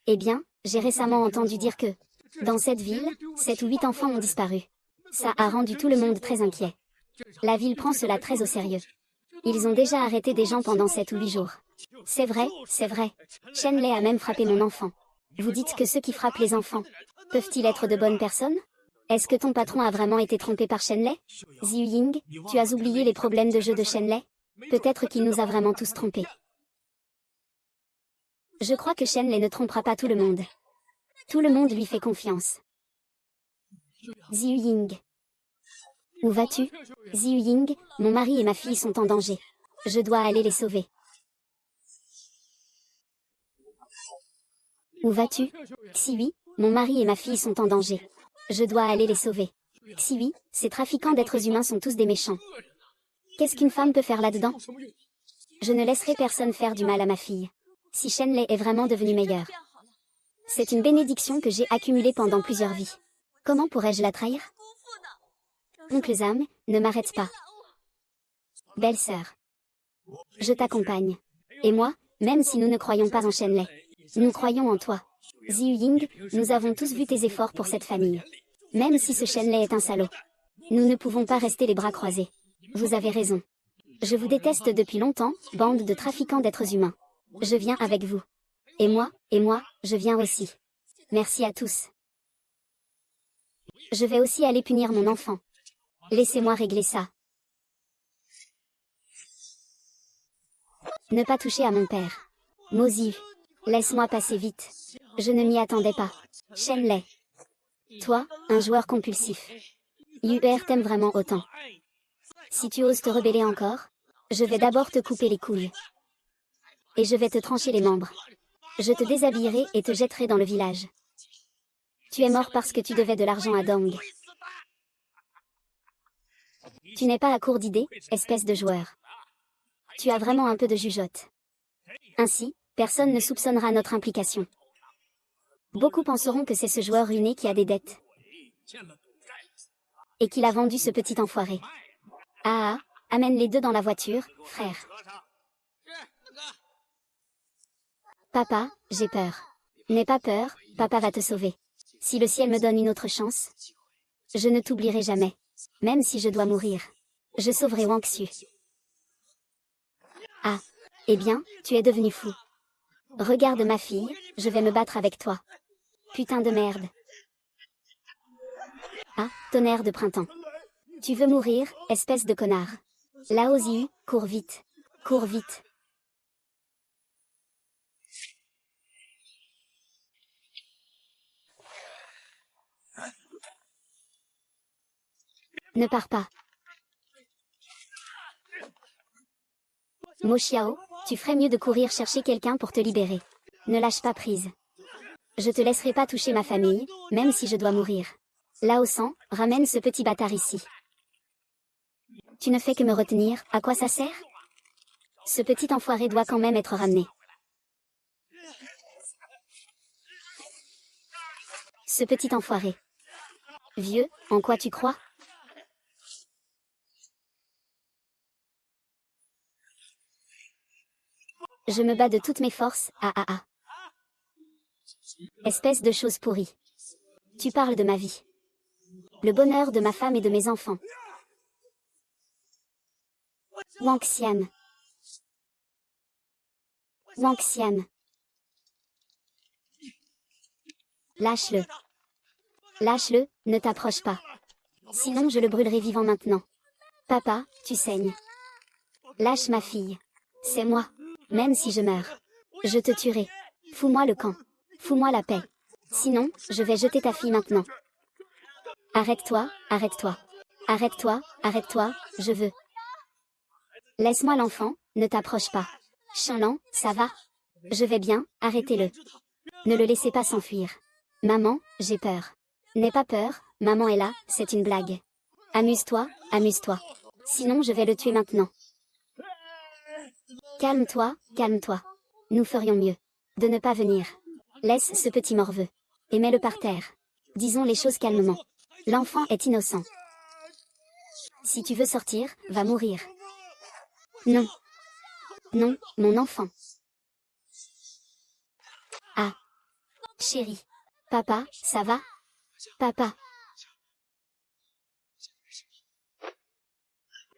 Eh bien, j'ai récemment entendu dire que, dans cette ville, 7 ou 8 enfants ont disparu. Ça a rendu tout le monde très inquiet. La ville prend cela très au sérieux. Ils ont déjà arrêté des gens pendant 7 ou 8 jours. C'est vrai, c'est vrai. Shenlei a même frappé mon enfant. Vous dites que ceux qui frappent les enfants, peuvent-ils être de bonnes personnes? Est-ce que ton patron a vraiment été trompé par Shenlei? Ziyu Ying, tu as oublié les problèmes de jeu de Shenlei? Peut-être qu'il nous a vraiment tous trompés. Je crois que Shenlei ne trompera pas tout le monde. Tout le monde lui fait confiance. Ziyu Ying. Où vas-tu? Ziyu Ying, mon mari et ma fille sont en danger. Je dois aller les sauver. Où vas-tu? Xiwi, mon mari et ma fille sont en danger. Je dois aller les sauver. Si oui, ces trafiquants d'êtres humains sont tous des méchants. Qu'est-ce qu'une femme peut faire là-dedans? Je ne laisserai personne faire du mal à ma fille. Si Shenlei est vraiment devenue meilleure. C'est une bénédiction que j'ai accumulée pendant plusieurs vies. Comment pourrais-je la trahir? Oncle Zam, ne m'arrête pas. Belle-sœur. Je t'accompagne. Et moi, même si nous ne croyons pas en Shenlei, nous croyons en toi. Ziyu Ying, nous avons tous vu tes efforts pour cette famille. Même si ce Shenlei est un salaud. Nous ne pouvons pas rester les bras croisés. Vous avez raison. Je vous déteste depuis longtemps, bande de trafiquants d'êtres humains. Je viens avec vous. Et moi, je viens aussi. Merci à tous. Je vais aussi aller punir mon enfant. Laissez-moi régler ça. Ne pas toucher à mon père. Moziu. Laisse-moi passer vite. Je ne m'y attendais pas. Shenlei. Toi, un joueur compulsif. Yuer t'aime vraiment autant. Si tu oses te rebeller encore, je vais d'abord te couper les couilles. Et je vais te trancher les membres. Je te déshabillerai et te jetterai dans le village. Tu es mort parce que tu devais de l'argent à Dong. Tu n'es pas à court d'idées, espèce de joueur. Tu as vraiment un peu de jugeote. Ainsi, personne ne soupçonnera notre implication. Beaucoup penseront que c'est ce joueur ruiné qui a des dettes. Et qu'il a vendu ce petit enfoiré. Ah, amène les deux dans la voiture, frère. Papa, j'ai peur. N'aie pas peur, papa va te sauver. Si le ciel me donne une autre chance, je ne t'oublierai jamais. Même si je dois mourir, je sauverai Wang Xu. Ah, eh bien, tu es devenu fou. Regarde ma fille, je vais me battre avec toi. Putain de merde. Ah, tonnerre de printemps. Tu veux mourir, espèce de connard. Lao Ziyu, cours vite. Cours vite. Ne pars pas. Mo Xiao, tu ferais mieux de courir chercher quelqu'un pour te libérer. Ne lâche pas prise. Je te laisserai pas toucher ma famille, même si je dois mourir. Lao San, ramène ce petit bâtard ici. Tu ne fais que me retenir, à quoi ça sert? Ce petit enfoiré doit quand même être ramené. Ce petit enfoiré. Vieux, en quoi tu crois? Je me bats de toutes mes forces, ah. Espèce de chose pourrie. Tu parles de ma vie. Le bonheur de ma femme et de mes enfants. Wang Xian. Wang Xian. Lâche-le. Lâche-le, ne t'approche pas. Sinon je le brûlerai vivant maintenant. Papa, tu saignes. Lâche ma fille. C'est moi. Même si je meurs. Je te tuerai. Fous-moi le camp. Fous-moi la paix. Sinon, je vais jeter ta fille maintenant. Arrête-toi, arrête-toi. Arrête-toi, arrête-toi, je veux. Laisse-moi l'enfant, ne t'approche pas. Shenlan, ça va? Je vais bien, arrêtez-le. Ne le laissez pas s'enfuir. Maman, j'ai peur. N'aie pas peur, maman est là, c'est une blague. Amuse-toi, amuse-toi. Sinon je vais le tuer maintenant. Calme-toi, calme-toi. Nous ferions mieux de ne pas venir. Laisse ce petit morveux. Et mets-le par terre. Disons les choses calmement. L'enfant est innocent. Si tu veux sortir, va mourir. Non. Non, mon enfant. Ah. Chérie. Papa, ça va? Papa.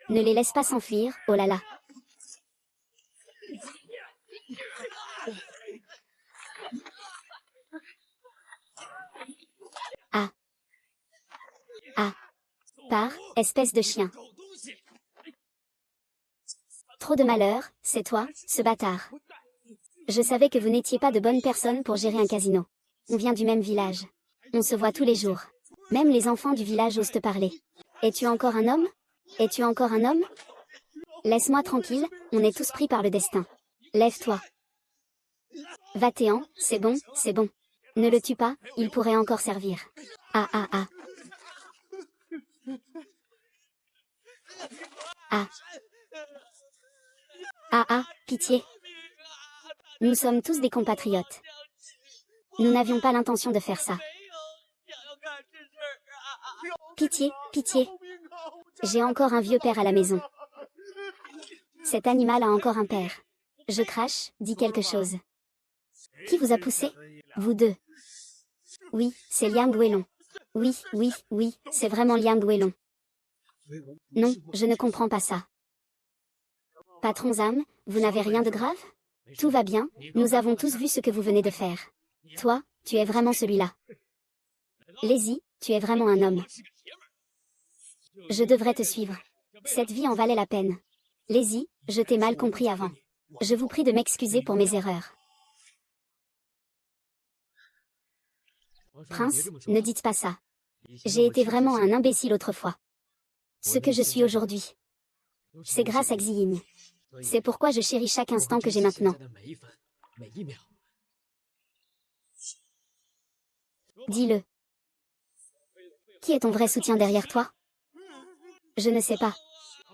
Ne les laisse pas s'enfuir, oh là là. Ah. Ah. Pars, espèce de chien. Trop de malheur, c'est toi, ce bâtard. Je savais que vous n'étiez pas de bonnes personnes pour gérer un casino. On vient du même village. On se voit tous les jours. Même les enfants du village osent te parler. Es-tu encore un homme? Es-tu encore un homme? Laisse-moi tranquille, on est tous pris par le destin. Lève-toi. Va-t'en, c'est bon, c'est bon. Ne le tue pas, il pourrait encore servir. Ah. Ah. Ah ah, pitié. Nous sommes tous des compatriotes. Nous n'avions pas l'intention de faire ça. Pitié, pitié. J'ai encore un vieux père à la maison. Cet animal a encore un père. Je crache, dis quelque chose. Qui vous a poussé? Vous deux. Oui, c'est Liang Weilong. Oui, oui, oui, c'est vraiment Liang Weilong. Non, je ne comprends pas ça. Patron Zhang, vous n'avez rien de grave? Tout va bien, nous avons tous vu ce que vous venez de faire. Toi, tu es vraiment celui-là. Lazy, tu es vraiment un homme. Je devrais te suivre. Cette vie en valait la peine. Lazy, je t'ai mal compris avant. Je vous prie de m'excuser pour mes erreurs. Prince, ne dites pas ça. J'ai été vraiment un imbécile autrefois. Ce que je suis aujourd'hui, c'est grâce à Xiyin. C'est pourquoi je chéris chaque instant que j'ai maintenant. Dis-le. Qui est ton vrai soutien derrière toi? Je ne sais pas.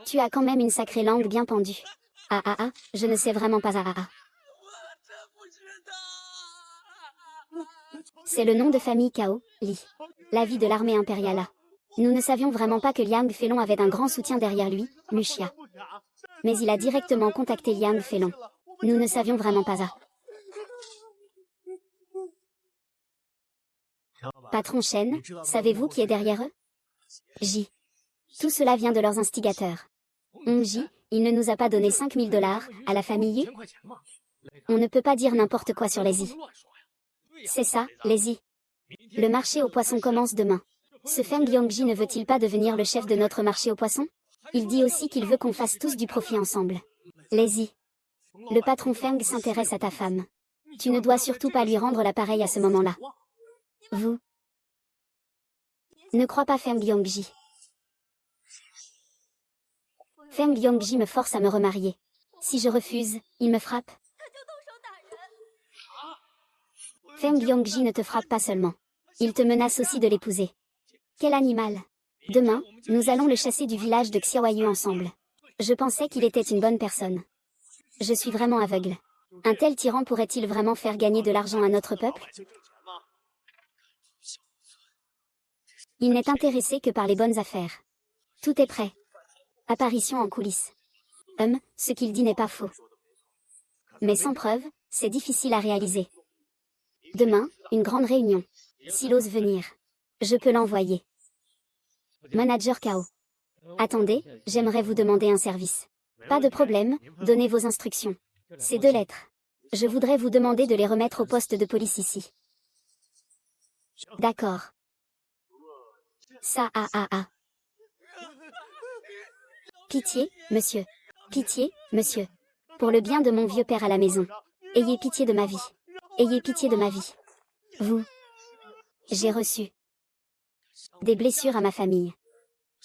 Tu as quand même une sacrée langue bien pendue. Ah ah ah, je ne sais vraiment pas ah ah ah. C'est le nom de famille Cao, Li. La vie de l'armée impériale A. Nous ne savions vraiment pas que Liang Feilong avait un grand soutien derrière lui, Muxia. Mais il a directement contacté Liang Feilong. Nous ne savions vraiment pas ça. Patron Shen, savez-vous qui est derrière eux? J. Tout cela vient de leurs instigateurs. J, il ne nous a pas donné 5000 dollars, à la famille Yu? On ne peut pas dire n'importe quoi sur les I. C'est ça, les I. Le marché aux poissons commence demain. Ce Feng Yongji ne veut-il pas devenir le chef de notre marché aux poissons? Il dit aussi qu'il veut qu'on fasse tous du profit ensemble. Les I. Le patron Feng s'intéresse à ta femme. Tu ne dois surtout pas lui rendre l'appareil à ce moment-là. Vous. Ne crois pas Feng Yongji. Feng Yongji me force à me remarier. Si je refuse, il me frappe. Feng Yongji ne te frappe pas seulement. Il te menace aussi de l'épouser. Quel animal! Demain, nous allons le chasser du village de Xiaoyu ensemble. Je pensais qu'il était une bonne personne. Je suis vraiment aveugle. Un tel tyran pourrait-il vraiment faire gagner de l'argent à notre peuple? Il n'est intéressé que par les bonnes affaires. Tout est prêt. Apparition en coulisses. Ce qu'il dit n'est pas faux. Mais sans preuve, c'est difficile à réaliser. Demain, une grande réunion. S'il ose venir, je peux l'envoyer. Manager Kao. Attendez, j'aimerais vous demander un service. Pas de problème, donnez vos instructions. Ces 2 lettres. Je voudrais vous demander de les remettre au poste de police ici. D'accord. Ça ah ah ah. Pitié, monsieur. Pitié, monsieur. Pour le bien de mon vieux père à la maison. Ayez pitié de ma vie. Ayez pitié de ma vie. Vous. J'ai reçu des blessures à ma famille.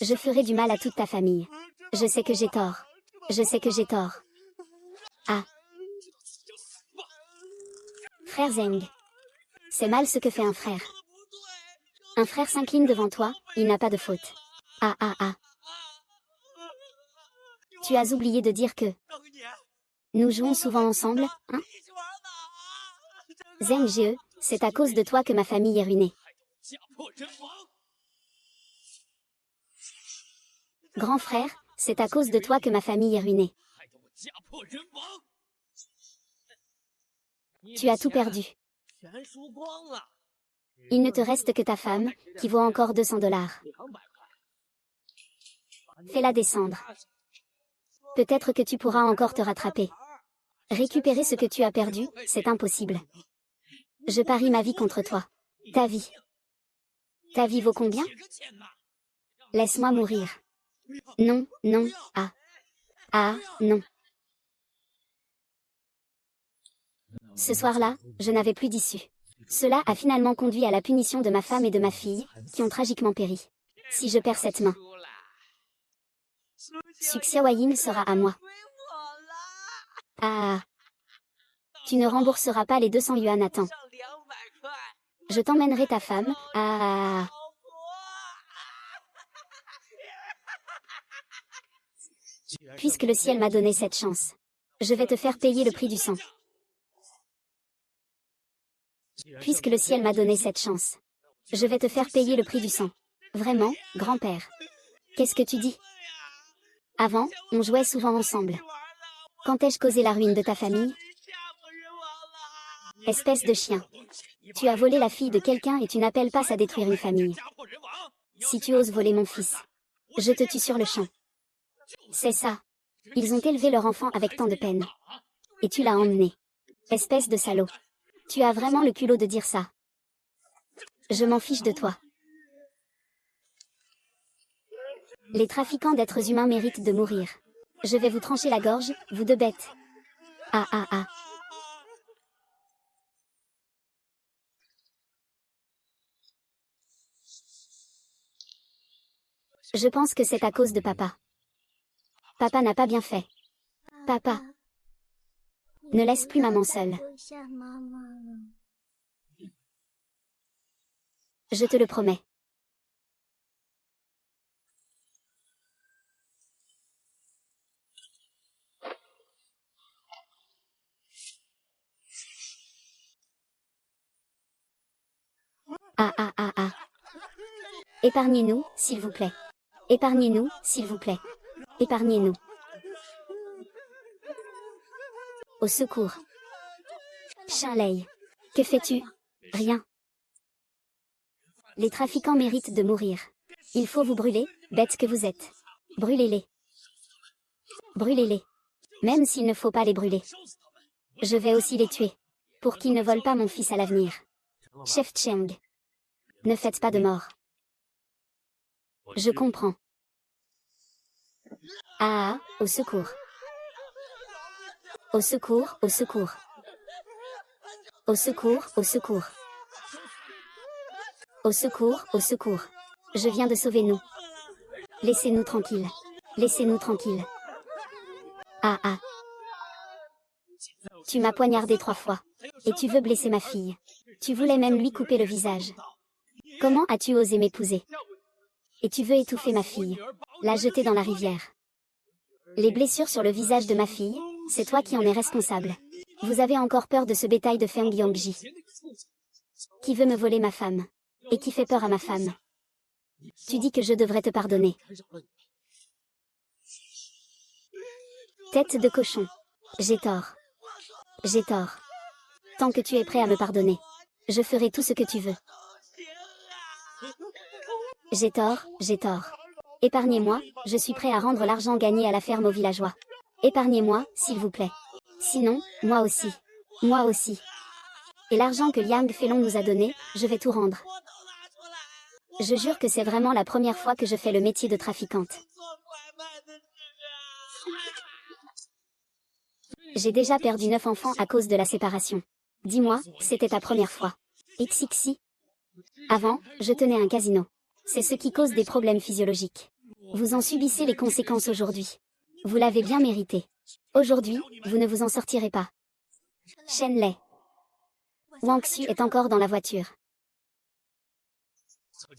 Je ferai du mal à toute ta famille. Je sais que j'ai tort. Je sais que j'ai tort. Ah. Frère Zheng. C'est mal ce que fait un frère. Un frère s'incline devant toi, il n'a pas de faute. Ah ah ah. Tu as oublié de dire que nous jouons souvent ensemble, hein? Zheng Jie, c'est à cause de toi que ma famille est ruinée. Grand frère, c'est à cause de toi que ma famille est ruinée. Tu as tout perdu. Il ne te reste que ta femme, qui vaut encore 200 dollars. Fais-la descendre. Peut-être que tu pourras encore te rattraper. Récupérer ce que tu as perdu, c'est impossible. Je parie ma vie contre toi. Ta vie. Ta vie vaut combien? Laisse-moi mourir. Non, non, ah. Ah, non. Ce soir-là, je n'avais plus d'issue. Cela a finalement conduit à la punition de ma femme et de ma fille, qui ont tragiquement péri. Si je perds cette main, Su Xiaoyin sera à moi. Ah. Tu ne rembourseras pas les 200 yuan à temps. Je t'emmènerai ta femme. Ah. Puisque le ciel m'a donné cette chance, je vais te faire payer le prix du sang. Puisque le ciel m'a donné cette chance, je vais te faire payer le prix du sang. Vraiment, grand-père. Qu'est-ce que tu dis? Avant, on jouait souvent ensemble. Quand ai-je causé la ruine de ta famille? Espèce de chien. Tu as volé la fille de quelqu'un et tu n'appelles pas ça détruire une famille. Si tu oses voler mon fils, je te tue sur le champ. C'est ça. Ils ont élevé leur enfant avec tant de peine. Et tu l'as emmené. Espèce de salaud. Tu as vraiment le culot de dire ça. Je m'en fiche de toi. Les trafiquants d'êtres humains méritent de mourir. Je vais vous trancher la gorge, vous deux bêtes. Ah ah ah. Je pense que c'est à cause de papa. Papa n'a pas bien fait. Papa. Ne laisse plus maman seule. Je te le promets. Ah ah ah ah. Épargnez-nous, s'il vous plaît. Épargnez-nous, s'il vous plaît. Épargnez-nous. Au secours. Charley. Que fais-tu? Rien. Les trafiquants méritent de mourir. Il faut vous brûler, bêtes que vous êtes. Brûlez-les. Brûlez-les. Même s'il ne faut pas les brûler. Je vais aussi les tuer. Pour qu'ils ne volent pas mon fils à l'avenir. Chef Cheng. Ne faites pas de mort. Je comprends. Ah, au secours. Au secours, au secours. Au secours, au secours. Au secours, au secours. Je viens de sauver nous. Laissez-nous tranquilles. Laissez-nous tranquilles. Ah ah. Tu m'as poignardé 3 fois. Et tu veux blesser ma fille. Tu voulais même lui couper le visage. Comment as-tu osé m'épouser? Et tu veux étouffer ma fille. La jeter dans la rivière. Les blessures sur le visage de ma fille, c'est toi qui en es responsable. Vous avez encore peur de ce bétail de Feng Yongji. Qui veut me voler ma femme. Et qui fait peur à ma femme. Tu dis que je devrais te pardonner. Tête de cochon. J'ai tort. J'ai tort. Tant que tu es prêt à me pardonner, je ferai tout ce que tu veux. J'ai tort, j'ai tort. Épargnez-moi, je suis prêt à rendre l'argent gagné à la ferme aux villageois. Épargnez-moi, s'il vous plaît. Sinon, moi aussi. Moi aussi. Et l'argent que Liang Felong nous a donné, je vais tout rendre. Je jure que c'est vraiment la première fois que je fais le métier de trafiquante. J'ai déjà perdu 9 enfants à cause de la séparation. Dis-moi, c'était ta première fois. XXI. Avant, je tenais un casino. C'est ce qui cause des problèmes physiologiques. Vous en subissez les conséquences aujourd'hui. Vous l'avez bien mérité. Aujourd'hui, vous ne vous en sortirez pas. Shen Lei. Wang Xu est encore dans la voiture.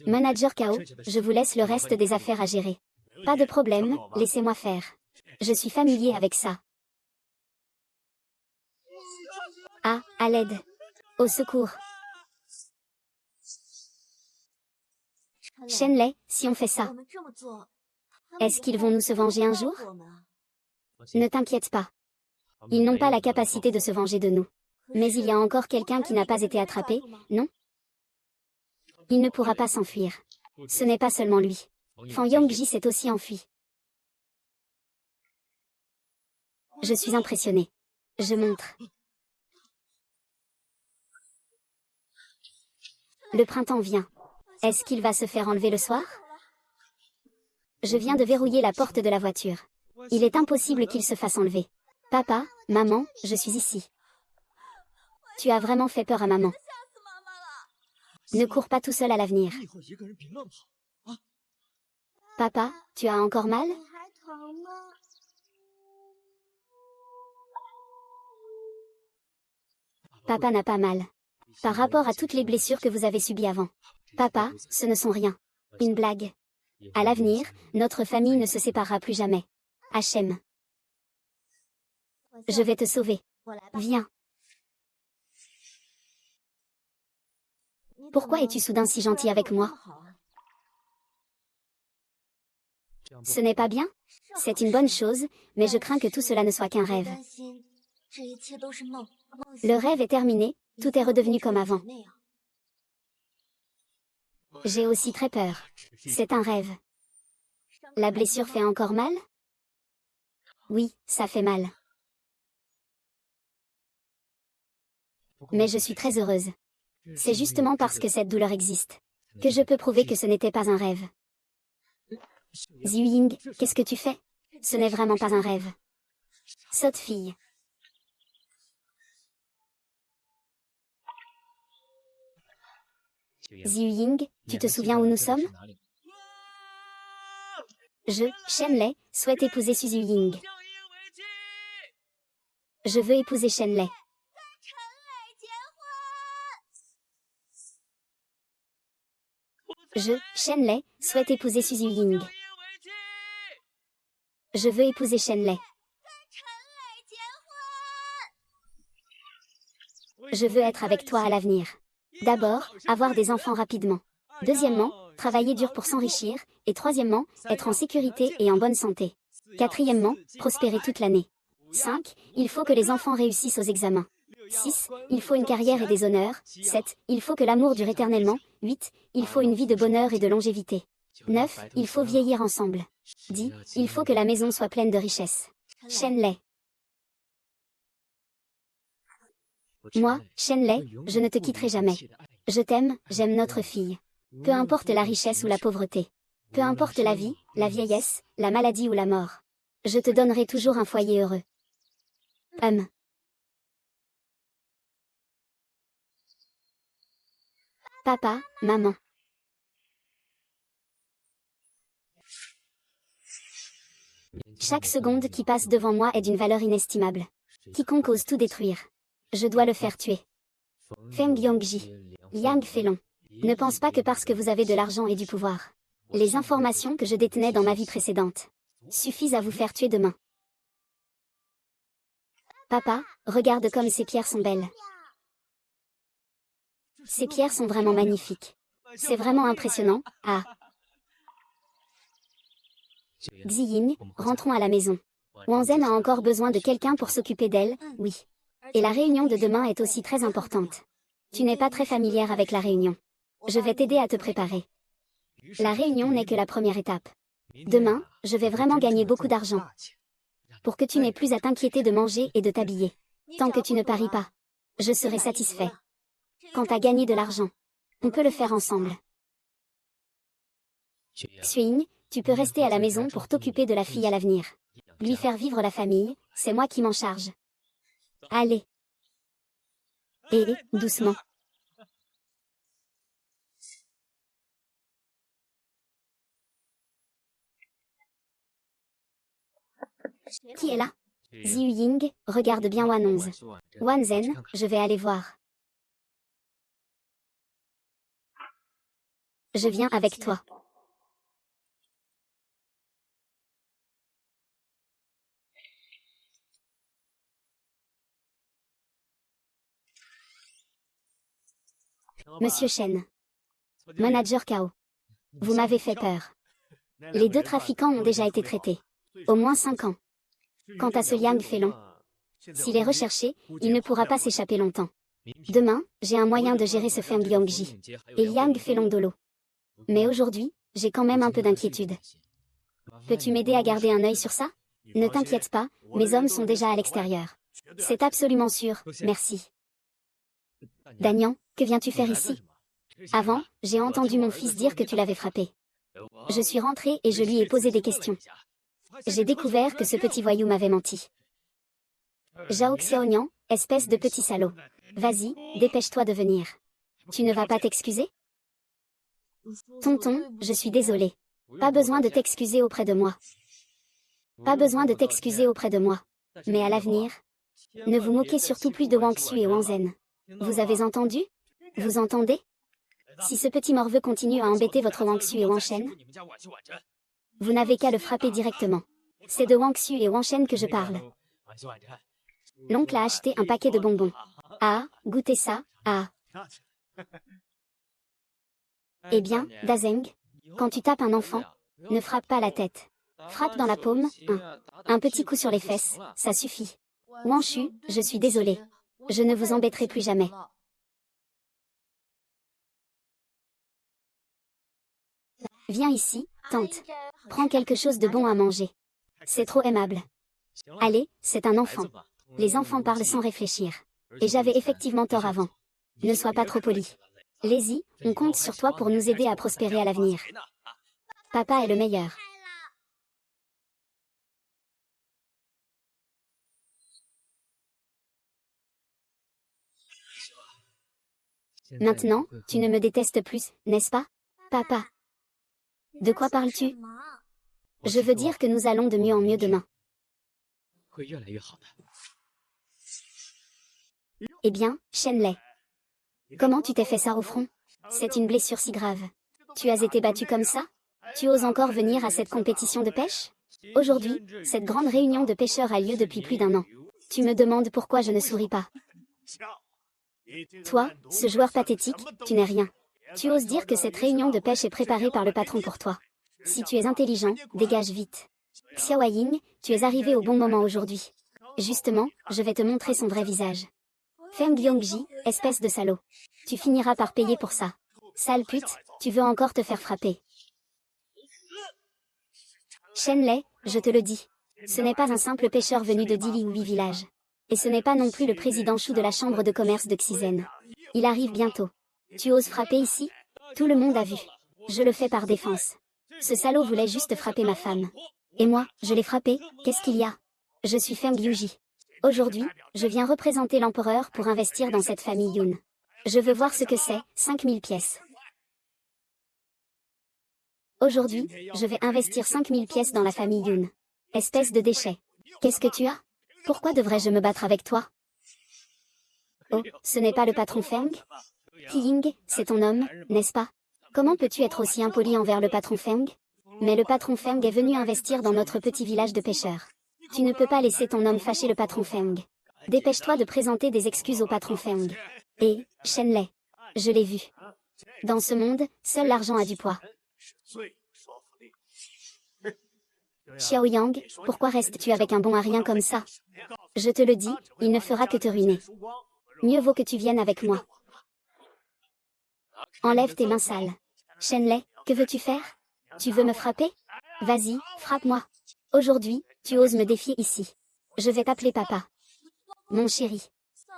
Manager Kao, je vous laisse le reste des affaires à gérer. Pas de problème, laissez-moi faire. Je suis familier avec ça. Ah, à l'aide. Au secours. Shen Lei, si on fait ça, est-ce qu'ils vont nous se venger un jour? Ne t'inquiète pas. Ils n'ont pas la capacité de se venger de nous. Mais il y a encore quelqu'un qui n'a pas été attrapé, non? Il ne pourra pas s'enfuir. Ce n'est pas seulement lui. Fan Yongji s'est aussi enfui. Je suis impressionné. Je montre. Le printemps vient. Est-ce qu'il va se faire enlever le soir? Je viens de verrouiller la porte de la voiture. Il est impossible qu'il se fasse enlever. Papa, maman, je suis ici. Tu as vraiment fait peur à maman. Ne cours pas tout seul à l'avenir. Papa, tu as encore mal? Papa n'a pas mal. Par rapport à toutes les blessures que vous avez subies avant. Papa, ce ne sont rien. Une blague. À l'avenir, notre famille ne se séparera plus jamais. Hachem. Je vais te sauver. Viens. Pourquoi es-tu soudain si gentil avec moi? Ce n'est pas bien? C'est une bonne chose, mais je crains que tout cela ne soit qu'un rêve. Le rêve est terminé, tout est redevenu comme avant. J'ai aussi très peur. C'est un rêve. La blessure fait encore mal? Oui, ça fait mal. Mais je suis très heureuse. C'est justement parce que cette douleur existe que je peux prouver que ce n'était pas un rêve. Ziying, qu'est-ce que tu fais? Ce n'est vraiment pas un rêve. Sotte fille. Ziying, tu te souviens où nous sommes? Je, Shenlei, souhaite épouser Su Ziying. Je veux épouser Shenlei. Je, Shenlei, souhaite épouser Su Ziying. Je veux épouser Shenlei. Je veux être avec toi à l'avenir. D'abord, avoir des enfants rapidement. Deuxièmement, travailler dur pour s'enrichir. Et troisièmement, être en sécurité et en bonne santé. Quatrièmement, prospérer toute l'année. 5. Il faut que les enfants réussissent aux examens. 6. Il faut une carrière et des honneurs. 7. Il faut que l'amour dure éternellement. 8. Il faut une vie de bonheur et de longévité. 9. Il faut vieillir ensemble. 10. Il faut que la maison soit pleine de richesses. Shenlei. Moi, Shenlei, je ne te quitterai jamais. Je t'aime, j'aime notre fille. Peu importe la richesse ou la pauvreté. Peu importe la vie, la vieillesse, la maladie ou la mort. Je te donnerai toujours un foyer heureux. Papa, maman. Chaque seconde qui passe devant moi est d'une valeur inestimable. Quiconque ose tout détruire. Je dois le faire tuer. Feng Yongji. Liang Feilong. Ne pense pas que parce que vous avez de l'argent et du pouvoir. Les informations que je détenais dans ma vie précédente suffisent à vous faire tuer demain. Papa, regarde comme ces pierres sont belles. Ces pierres sont vraiment magnifiques. C'est vraiment impressionnant. Ah. Xiyin, rentrons à la maison. Wanzhen a encore besoin de quelqu'un pour s'occuper d'elle, oui. Et la réunion de demain est aussi très importante. Tu n'es pas très familière avec la réunion. Je vais t'aider à te préparer. La réunion n'est que la première étape. Demain, je vais vraiment gagner beaucoup d'argent. Pour que tu n'aies plus à t'inquiéter de manger et de t'habiller. Tant que tu ne paries pas, je serai satisfait. Quant à gagner de l'argent, on peut le faire ensemble. Xuyin, tu peux rester à la maison pour t'occuper de la fille à l'avenir. Lui faire vivre la famille, c'est moi qui m'en charge. Allez. Et doucement. Qui est là? Ziying, regarde bien Wanonze. Wanzhen, je vais aller voir. Je viens avec toi. Monsieur Shen. Manager Kao. Vous m'avez fait peur. Les 2 trafiquants ont déjà été traités. Au moins 5 ans. Quant à ce Liang Feilong, s'il est recherché, il ne pourra pas s'échapper longtemps. Demain, j'ai un moyen de gérer ce Feng Yongji et Liang Feilong Dolo. Mais aujourd'hui, j'ai quand même un peu d'inquiétude. Peux-tu m'aider à garder un œil sur ça? Ne t'inquiète pas, mes hommes sont déjà à l'extérieur. C'est absolument sûr, merci. Danian, que viens-tu faire ici? Avant, j'ai entendu mon fils dire que tu l'avais frappé. Je suis rentrée et je lui ai posé des questions. J'ai découvert que ce petit voyou m'avait menti. Zhao Xiaonian, espèce de petit salaud. Vas-y, dépêche-toi de venir. Tu ne vas pas t'excuser? Tonton, je suis désolée. Pas besoin de t'excuser auprès de moi. Pas besoin de t'excuser auprès de moi. Mais à l'avenir, ne vous moquez surtout plus de Wang Xu et Wanzhen. Vous avez entendu? Vous entendez? Si ce petit morveux continue à embêter votre Wang Xu et Wang Shen, vous n'avez qu'à le frapper directement. C'est de Wang Xu et Wang Shen que je parle. L'oncle a acheté un paquet de bonbons. Ah, goûtez ça, ah. Eh bien, Dazeng, quand tu tapes un enfant, ne frappe pas la tête. Frappe dans la paume, un petit coup sur les fesses, ça suffit. Wang Shu, je suis désolé. Je ne vous embêterai plus jamais. Viens ici, tante. Prends quelque chose de bon à manger. C'est trop aimable. Allez, c'est un enfant. Les enfants parlent sans réfléchir. Et j'avais effectivement tort avant. Ne sois pas trop poli. Lazy, on compte sur toi pour nous aider à prospérer à l'avenir. Papa est le meilleur. Maintenant, tu ne me détestes plus, n'est-ce pas? Papa. De quoi parles-tu? Je veux dire que nous allons de mieux en mieux demain. Eh bien, Shenlei. Comment tu t'es fait ça au front? C'est une blessure si grave. Tu as été battu comme ça? Tu oses encore venir à cette compétition de pêche? Aujourd'hui, cette grande réunion de pêcheurs a lieu depuis plus d'1 an. Tu me demandes pourquoi je ne souris pas. Toi, ce joueur pathétique, tu n'es rien. Tu oses dire que cette réunion de pêche est préparée par le patron pour toi. Si tu es intelligent, dégage vite. Xiao Ying, tu es arrivé au bon moment aujourd'hui. Justement, je vais te montrer son vrai visage. Feng Yongji, espèce de salaud. Tu finiras par payer pour ça. Sale pute, tu veux encore te faire frapper. Shenlei, je te le dis. Ce n'est pas un simple pêcheur venu de Dilihui village. Et ce n'est pas non plus le président Chou de la chambre de commerce de Xizen. Il arrive bientôt. Tu oses frapper ici? Tout le monde a vu. Je le fais par défense. Ce salaud voulait juste frapper ma femme. Et moi, je l'ai frappé, qu'est-ce qu'il y a? Je suis Feng Yuji. Aujourd'hui, je viens représenter l'empereur pour investir dans cette famille Yun. Je veux voir ce que c'est, 5000 pièces. Aujourd'hui, je vais investir 5000 pièces dans la famille Yun. Espèce de déchet. Qu'est-ce que tu as? Pourquoi devrais-je me battre avec toi? Oh, ce n'est pas le patron Feng? Ying, c'est ton homme, n'est-ce pas? Comment peux-tu être aussi impoli envers le patron Feng? Mais le patron Feng est venu investir dans notre petit village de pêcheurs. Tu ne peux pas laisser ton homme fâcher le patron Feng. Dépêche-toi de présenter des excuses au patron Feng. Et, Shenlei. Je l'ai vu. Dans ce monde, seul l'argent a du poids. Xiaoyang, pourquoi restes-tu avec un bon à rien comme ça? Je te le dis, il ne fera que te ruiner. Mieux vaut que tu viennes avec moi. Enlève tes mains sales. Shenlei, que veux-tu faire? Tu veux me frapper? Vas-y, frappe-moi. Aujourd'hui, tu oses me défier ici. Je vais t'appeler papa. Mon chéri.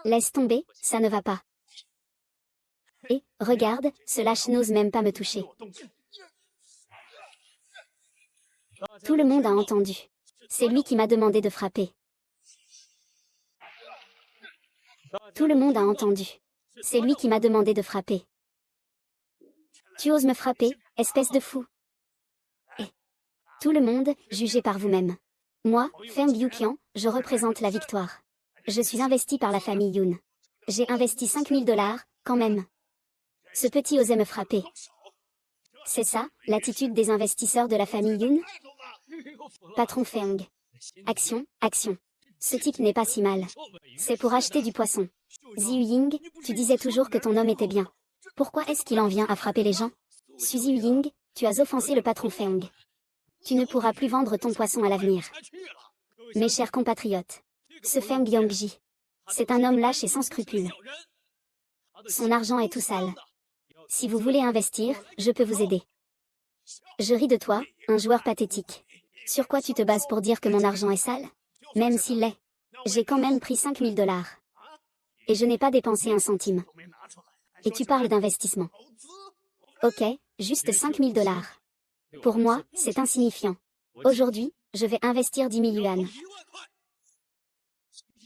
Laisse tomber, ça ne va pas. Et, regarde, ce lâche n'ose même pas me toucher. Tout le monde a entendu. C'est lui qui m'a demandé de frapper. Tout le monde a entendu. C'est lui qui m'a demandé de frapper. Tu oses me frapper, espèce de fou. Et tout le monde, jugez par vous-même. Moi, Feng Yuqian, je représente la victoire. Je suis investi par la famille Yun. J'ai investi 5000 $, quand même. Ce petit osait me frapper. C'est ça, l'attitude des investisseurs de la famille Yun? Patron Feng. Action, action. Ce type n'est pas si mal. C'est pour acheter du poisson. Ziyu Ying, tu disais toujours que ton homme était bien. Pourquoi est-ce qu'il en vient à frapper les gens? Suzy Ying, tu as offensé le patron Feng. Tu ne pourras plus vendre ton poisson à l'avenir. Mes chers compatriotes, ce Feng Yongji, c'est un homme lâche et sans scrupules. Son argent est tout sale. Si vous voulez investir, je peux vous aider. Je ris de toi, un joueur pathétique. Sur quoi tu te bases pour dire que mon argent est sale? Même s'il l'est. J'ai quand même pris 5000 $. Et je n'ai pas dépensé un centime. Et tu parles d'investissement. Ok, juste 5000 $. Pour moi, c'est insignifiant. Aujourd'hui, je vais investir 10 000 yuan.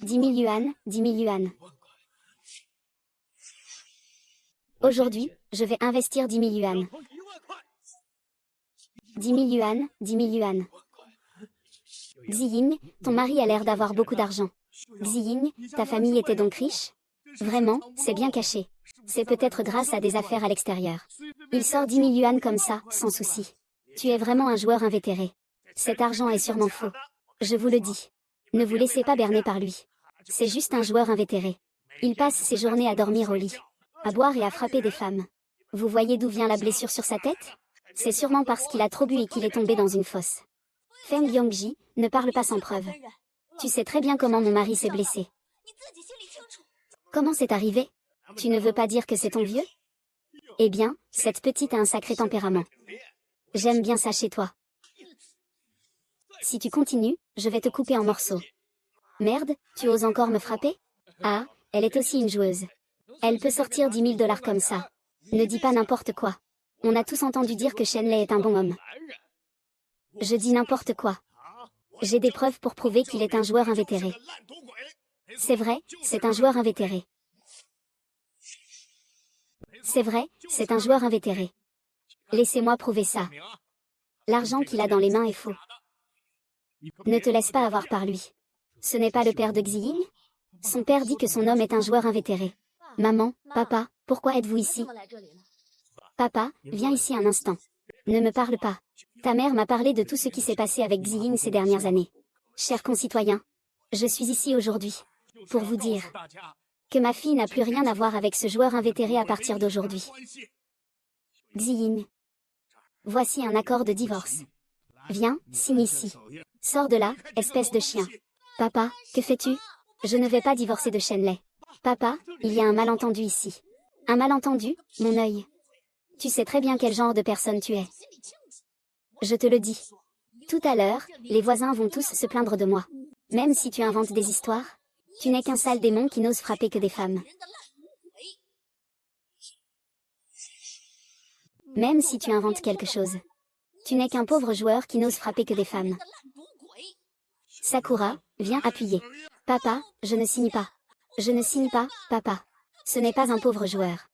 10 000 yuan, 10 000 yuan. Aujourd'hui, je vais investir 10 000 yuan. 10 000 yuan, 10 000 yuan. Xiying, ton mari a l'air d'avoir beaucoup d'argent. Xiying, ta famille était donc riche? Vraiment, c'est bien caché. C'est peut-être grâce à des affaires à l'extérieur. Il sort 10 000 yuan comme ça, sans souci. Tu es vraiment un joueur invétéré. Cet argent est sûrement faux. Je vous le dis. Ne vous laissez pas berner par lui. C'est juste un joueur invétéré. Il passe ses journées à dormir au lit, à boire et à frapper des femmes. Vous voyez d'où vient la blessure sur sa tête? C'est sûrement parce qu'il a trop bu et qu'il est tombé dans une fosse. Feng Yongji, ne parle pas sans preuve. Tu sais très bien comment mon mari s'est blessé. Comment c'est arrivé? Tu ne veux pas dire que c'est ton vieux? Eh bien, cette petite a un sacré tempérament. J'aime bien ça chez toi. Si tu continues, je vais te couper en morceaux. Merde, tu oses encore me frapper? Ah, elle est aussi une joueuse. Elle peut sortir 10 000 $ comme ça. Ne dis pas n'importe quoi. On a tous entendu dire que Shenlei est un bon homme. Je dis n'importe quoi. J'ai des preuves pour prouver qu'il est un joueur invétéré. C'est vrai, c'est un joueur invétéré. C'est vrai, c'est un joueur invétéré. Laissez-moi prouver ça. L'argent qu'il a dans les mains est faux. Ne te laisse pas avoir par lui. Ce n'est pas le père de Xiying? Son père dit que son homme est un joueur invétéré. Maman, papa, pourquoi êtes-vous ici? Papa, viens ici un instant. Ne me parle pas. Ta mère m'a parlé de tout ce qui s'est passé avec Xiying ces dernières années. Chers concitoyens, je suis ici aujourd'hui pour vous dire que ma fille n'a plus rien à voir avec ce joueur invétéré à partir d'aujourd'hui. Xiying. Voici un accord de divorce. Viens, signe ici. Sors de là, espèce de chien. Papa, que fais-tu? Je ne vais pas divorcer de Shenlei. Papa, il y a un malentendu ici. Un malentendu, mon œil. Tu sais très bien quel genre de personne tu es. Je te le dis. Tout à l'heure, les voisins vont tous se plaindre de moi. Même si tu inventes des histoires, tu n'es qu'un sale démon qui n'ose frapper que des femmes. Même si tu inventes quelque chose, tu n'es qu'un pauvre joueur qui n'ose frapper que des femmes. Sakura, viens appuyer. Papa, je ne signe pas. Je ne signe pas, papa. Ce n'est pas un pauvre joueur.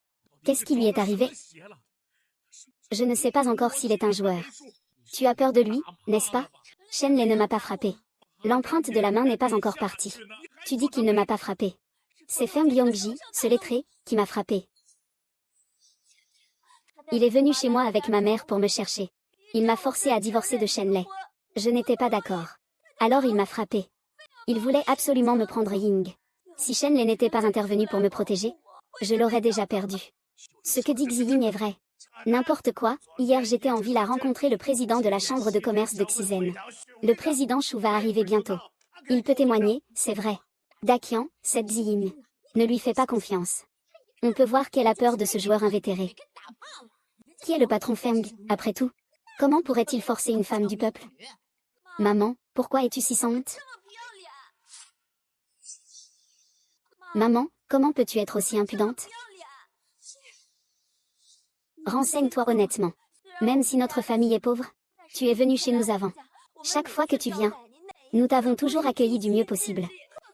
Qu'est-ce qui lui est arrivé? Je ne sais pas encore s'il est un joueur. Tu as peur de lui, n'est-ce pas? Shenlei ne m'a pas frappé. L'empreinte de la main n'est pas encore partie. Tu dis qu'il ne m'a pas frappé. C'est Feng Yongji, ce lettré, qui m'a frappé. Il est venu chez moi avec ma mère pour me chercher. Il m'a forcé à divorcer de Shenlei. Je n'étais pas d'accord. Alors il m'a frappé. Il voulait absolument me prendre Ying. Si Shenlei n'était pas intervenu pour me protéger, je l'aurais déjà perdu. Ce que dit Xiying est vrai. N'importe quoi, hier j'étais en ville à rencontrer le président de la chambre de commerce de Xizen. Le président Shu va arriver bientôt. Il peut témoigner, c'est vrai. Daqian, c'est Xiying. Ne lui fais pas confiance. On peut voir qu'elle a peur de ce joueur invétéré. Qui est le patron Feng, après tout? Comment pourrait-il forcer une femme du peuple? Maman, pourquoi es-tu si sans honte? Maman, comment peux-tu être aussi impudente? Renseigne-toi honnêtement. Même si notre famille est pauvre, tu es venu chez nous avant. Chaque fois que tu viens, nous t'avons toujours accueilli du mieux possible.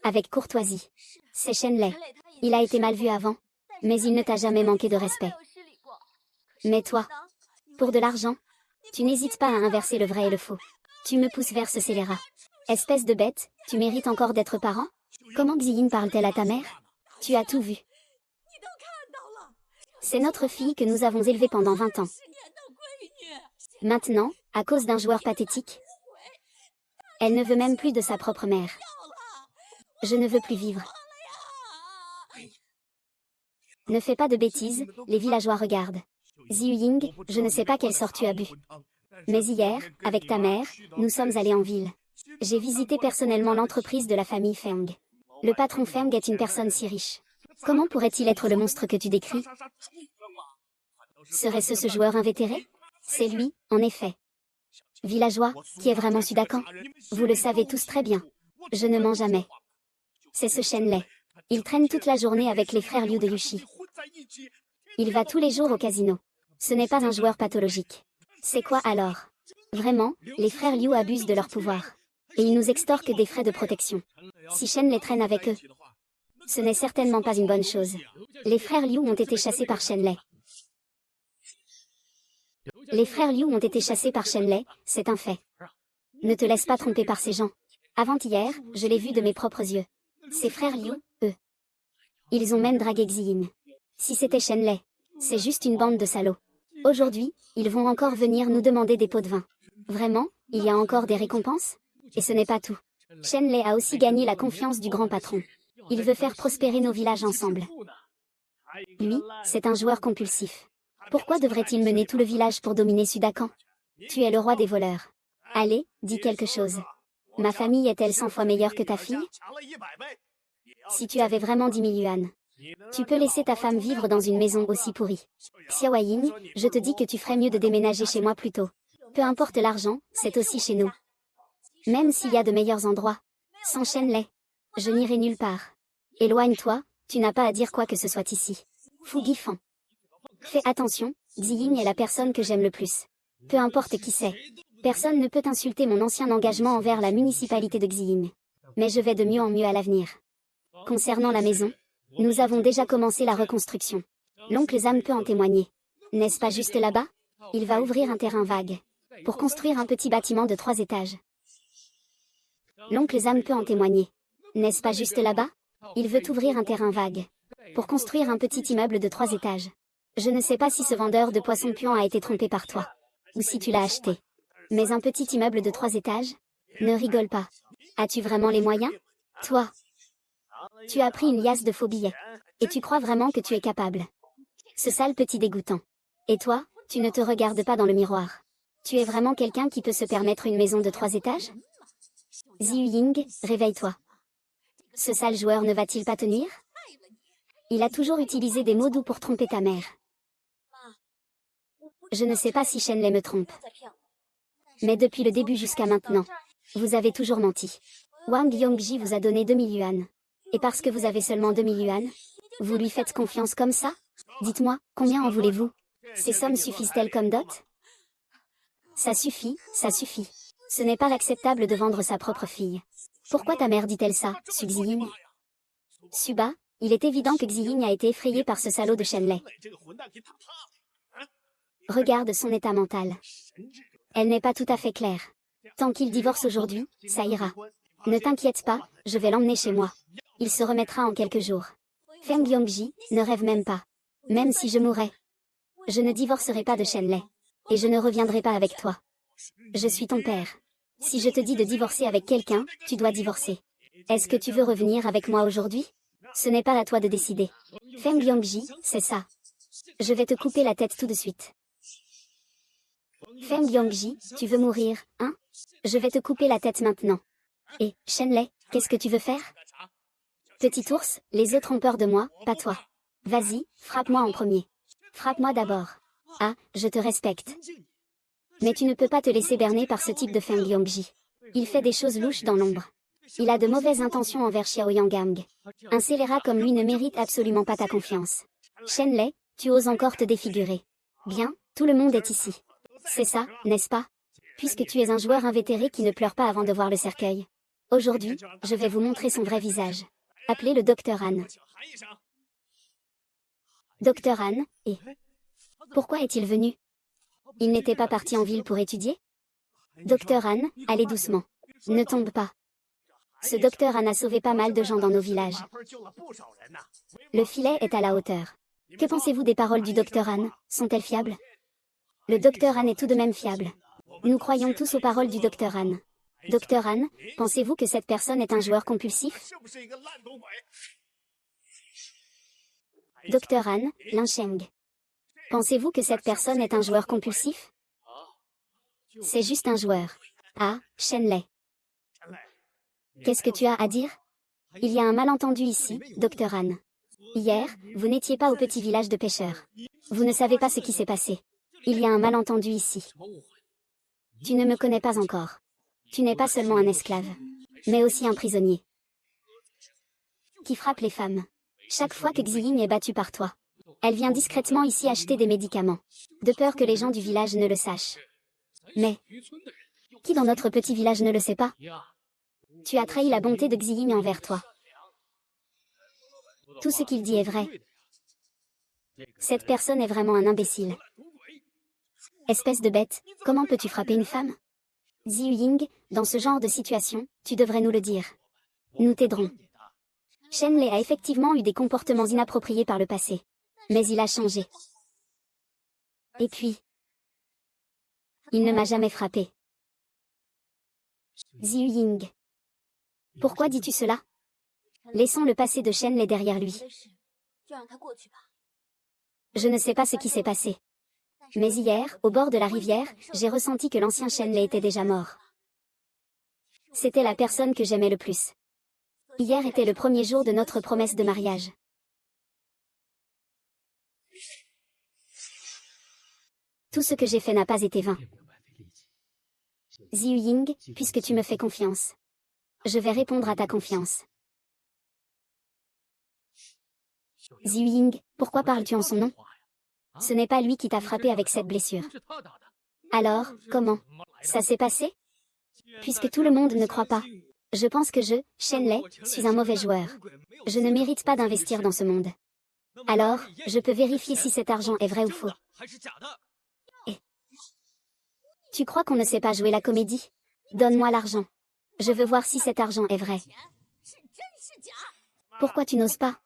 Avec courtoisie. C'est Shenlei. Il a été mal vu avant, mais il ne t'a jamais manqué de respect. Mais toi, pour de l'argent, tu n'hésites pas à inverser le vrai et le faux. Tu me pousses vers ce scélérat. Espèce de bête, tu mérites encore d'être parent? Comment Xiying parle-t-elle à ta mère? Tu as tout vu. C'est notre fille que nous avons élevée pendant 20 ans. Maintenant, à cause d'un joueur pathétique, elle ne veut même plus de sa propre mère. Je ne veux plus vivre. Ne fais pas de bêtises, les villageois regardent. Xiying, je ne sais pas quelle sorte tu as bu. Mais hier, avec ta mère, nous sommes allés en ville. J'ai visité personnellement l'entreprise de la famille Feng. Le patron Feng est une personne si riche. Comment pourrait-il être le monstre que tu décris? Serait-ce ce joueur invétéré? C'est lui, en effet. Villageois, qui est vraiment Sudakan? Vous le savez tous très bien. Je ne mens jamais. C'est ce Shenlei. Il traîne toute la journée avec les frères Liu de Yushi. Il va tous les jours au casino. Ce n'est pas un joueur pathologique. C'est quoi alors? Vraiment, les frères Liu abusent de leur pouvoir. Et ils nous extorquent des frais de protection. Si Shenlei traîne avec eux, ce n'est certainement pas une bonne chose. Les frères Liu ont été chassés par Shenlei. Les frères Liu ont été chassés par Shenlei, c'est un fait. Ne te laisse pas tromper par ces gens. Avant-hier, je l'ai vu de mes propres yeux. Ces frères Liu, eux. Ils ont même dragué Xiying. Si c'était Shenlei, c'est juste une bande de salauds. Aujourd'hui, ils vont encore venir nous demander des pots de vin. Vraiment, il y a encore des récompenses? Et ce n'est pas tout. Shen Lei a aussi gagné la confiance du grand patron. Il veut faire prospérer nos villages ensemble. Lui, c'est un joueur compulsif. Pourquoi devrait-il mener tout le village pour dominer Sudakan? Tu es le roi des voleurs. Allez, dis quelque chose. Ma famille est-elle 100 fois meilleure que ta fille? Si tu avais vraiment 10 000 yuan, tu peux laisser ta femme vivre dans une maison aussi pourrie. Xiao Ying, je te dis que tu ferais mieux de déménager chez moi plus tôt. Peu importe l'argent, c'est aussi chez nous. Même s'il y a de meilleurs endroits. Sans Shen Lei, je n'irai nulle part. Éloigne-toi, tu n'as pas à dire quoi que ce soit ici. Fu Gifan. Fais attention, Xiying est la personne que j'aime le plus. Peu importe qui c'est. Personne ne peut insulter mon ancien engagement envers la municipalité de Xiying. Mais je vais de mieux en mieux à l'avenir. Concernant la maison, nous avons déjà commencé la reconstruction. L'oncle Zhang peut en témoigner. N'est-ce pas juste là-bas? Il va ouvrir un terrain vague. Pour construire un petit bâtiment de 3 étages. L'oncle Zhang peut en témoigner. N'est-ce pas juste là-bas? Il veut ouvrir un terrain vague. Pour construire un petit immeuble de 3 étages. Je ne sais pas si ce vendeur de poissons puants a été trompé par toi. Ou si tu l'as acheté. Mais un petit immeuble de 3 étages? Ne rigole pas. As-tu vraiment les moyens? Toi. Tu as pris une liasse de faux billets. Et tu crois vraiment que tu es capable. Ce sale petit dégoûtant. Et toi, tu ne te regardes pas dans le miroir. Tu es vraiment quelqu'un qui peut se permettre une maison de 3 étages? Ziyu Ying, réveille-toi. Ce sale joueur ne va-t-il pas te nuire? Il a toujours utilisé des mots doux pour tromper ta mère. Je ne sais pas si Shen Lei me trompe. Mais depuis le début jusqu'à maintenant, vous avez toujours menti. Wang Yongji vous a donné 2 000 yuan. Et parce que vous avez seulement 2 000 yuan, vous lui faites confiance comme ça? Dites-moi, combien en voulez-vous? Ces sommes suffisent-elles comme dot? Ça suffit, ça suffit. Ce n'est pas acceptable de vendre sa propre fille. Pourquoi ta mère dit-elle ça, Su Xiying? Suba, il est évident que Xiying a été effrayé par ce salaud de Shen Lei. Regarde son état mental. Elle n'est pas tout à fait claire. Tant qu'il divorce aujourd'hui, ça ira. Ne t'inquiète pas, je vais l'emmener chez moi. Il se remettra en quelques jours. Feng Yongji, ne rêve même pas. Même si je mourais, je ne divorcerai pas de Shen Lei. Et je ne reviendrai pas avec toi. Je suis ton père. Si je te dis de divorcer avec quelqu'un, tu dois divorcer. Est-ce que tu veux revenir avec moi aujourd'hui? Ce n'est pas à toi de décider. Feng Yongji, c'est ça. Je vais te couper la tête tout de suite. Feng Yongji, tu veux mourir, hein? Je vais te couper la tête maintenant. Et, Shen Lei, qu'est-ce que tu veux faire? Petit ours, les autres ont peur de moi, pas toi. Vas-y, frappe-moi en premier. Frappe-moi d'abord. Ah, je te respecte. Mais tu ne peux pas te laisser berner par ce type de Feng Yongji. Il fait des choses louches dans l'ombre. Il a de mauvaises intentions envers Xiao Yangang. Un scélérat comme lui ne mérite absolument pas ta confiance. Shen Lei, tu oses encore te défigurer. Bien, tout le monde est ici. C'est ça, n'est-ce pas? Puisque tu es un joueur invétéré qui ne pleure pas avant de voir le cercueil. Aujourd'hui, je vais vous montrer son vrai visage. Appelez le docteur Han. Docteur Han, et... Pourquoi est-il venu? Il n'était pas parti en ville pour étudier? Docteur Han, allez doucement. Ne tombe pas. Ce docteur Han a sauvé pas mal de gens dans nos villages. Le filet est à la hauteur. Que pensez-vous des paroles du docteur Han? Sont-elles fiables? Le docteur Han est tout de même fiable. Nous croyons tous aux paroles du docteur Han. Docteur Han, pensez-vous que cette personne est un joueur compulsif? Docteur Han, Lin Sheng. Pensez-vous que cette personne est un joueur compulsif? C'est juste un joueur. Ah, Shen Lei. Qu'est-ce que tu as à dire? Il y a un malentendu ici, docteur Han. Hier, vous n'étiez pas au petit village de pêcheurs. Vous ne savez pas ce qui s'est passé. Il y a un malentendu ici. Tu ne me connais pas encore. Tu n'es pas seulement un esclave, mais aussi un prisonnier. Qui frappe les femmes. Chaque fois que Xiying est battue par toi, elle vient discrètement ici acheter des médicaments, de peur que les gens du village ne le sachent. Mais, qui dans notre petit village ne le sait pas? Tu as trahi la bonté de Xiying envers toi. Tout ce qu'il dit est vrai. Cette personne est vraiment un imbécile. Espèce de bête, comment peux-tu frapper une femme? Ziyu Ying, dans ce genre de situation, tu devrais nous le dire. Nous t'aiderons. Shen Lei a effectivement eu des comportements inappropriés par le passé. Mais il a changé. Et puis, il ne m'a jamais frappé. Ziyu Ying. Pourquoi dis-tu cela? Laissons le passé de Shen Lei derrière lui. Je ne sais pas ce qui s'est passé. Mais hier, au bord de la rivière, j'ai ressenti que l'ancien Shen Lei était déjà mort. C'était la personne que j'aimais le plus. Hier était le premier jour de notre promesse de mariage. Tout ce que j'ai fait n'a pas été vain. Ziyu Ying, puisque tu me fais confiance. Je vais répondre à ta confiance. Ziyu Ying, pourquoi parles-tu en son nom? Ce n'est pas lui qui t'a frappé avec cette blessure. Alors, comment? Ça s'est passé? Puisque tout le monde ne croit pas. Je pense que Shen Lei, suis un mauvais joueur. Je ne mérite pas d'investir dans ce monde. Alors, je peux vérifier si cet argent est vrai ou faux. Et tu crois qu'on ne sait pas jouer la comédie? Donne-moi l'argent. Je veux voir si cet argent est vrai. Pourquoi tu n'oses pas?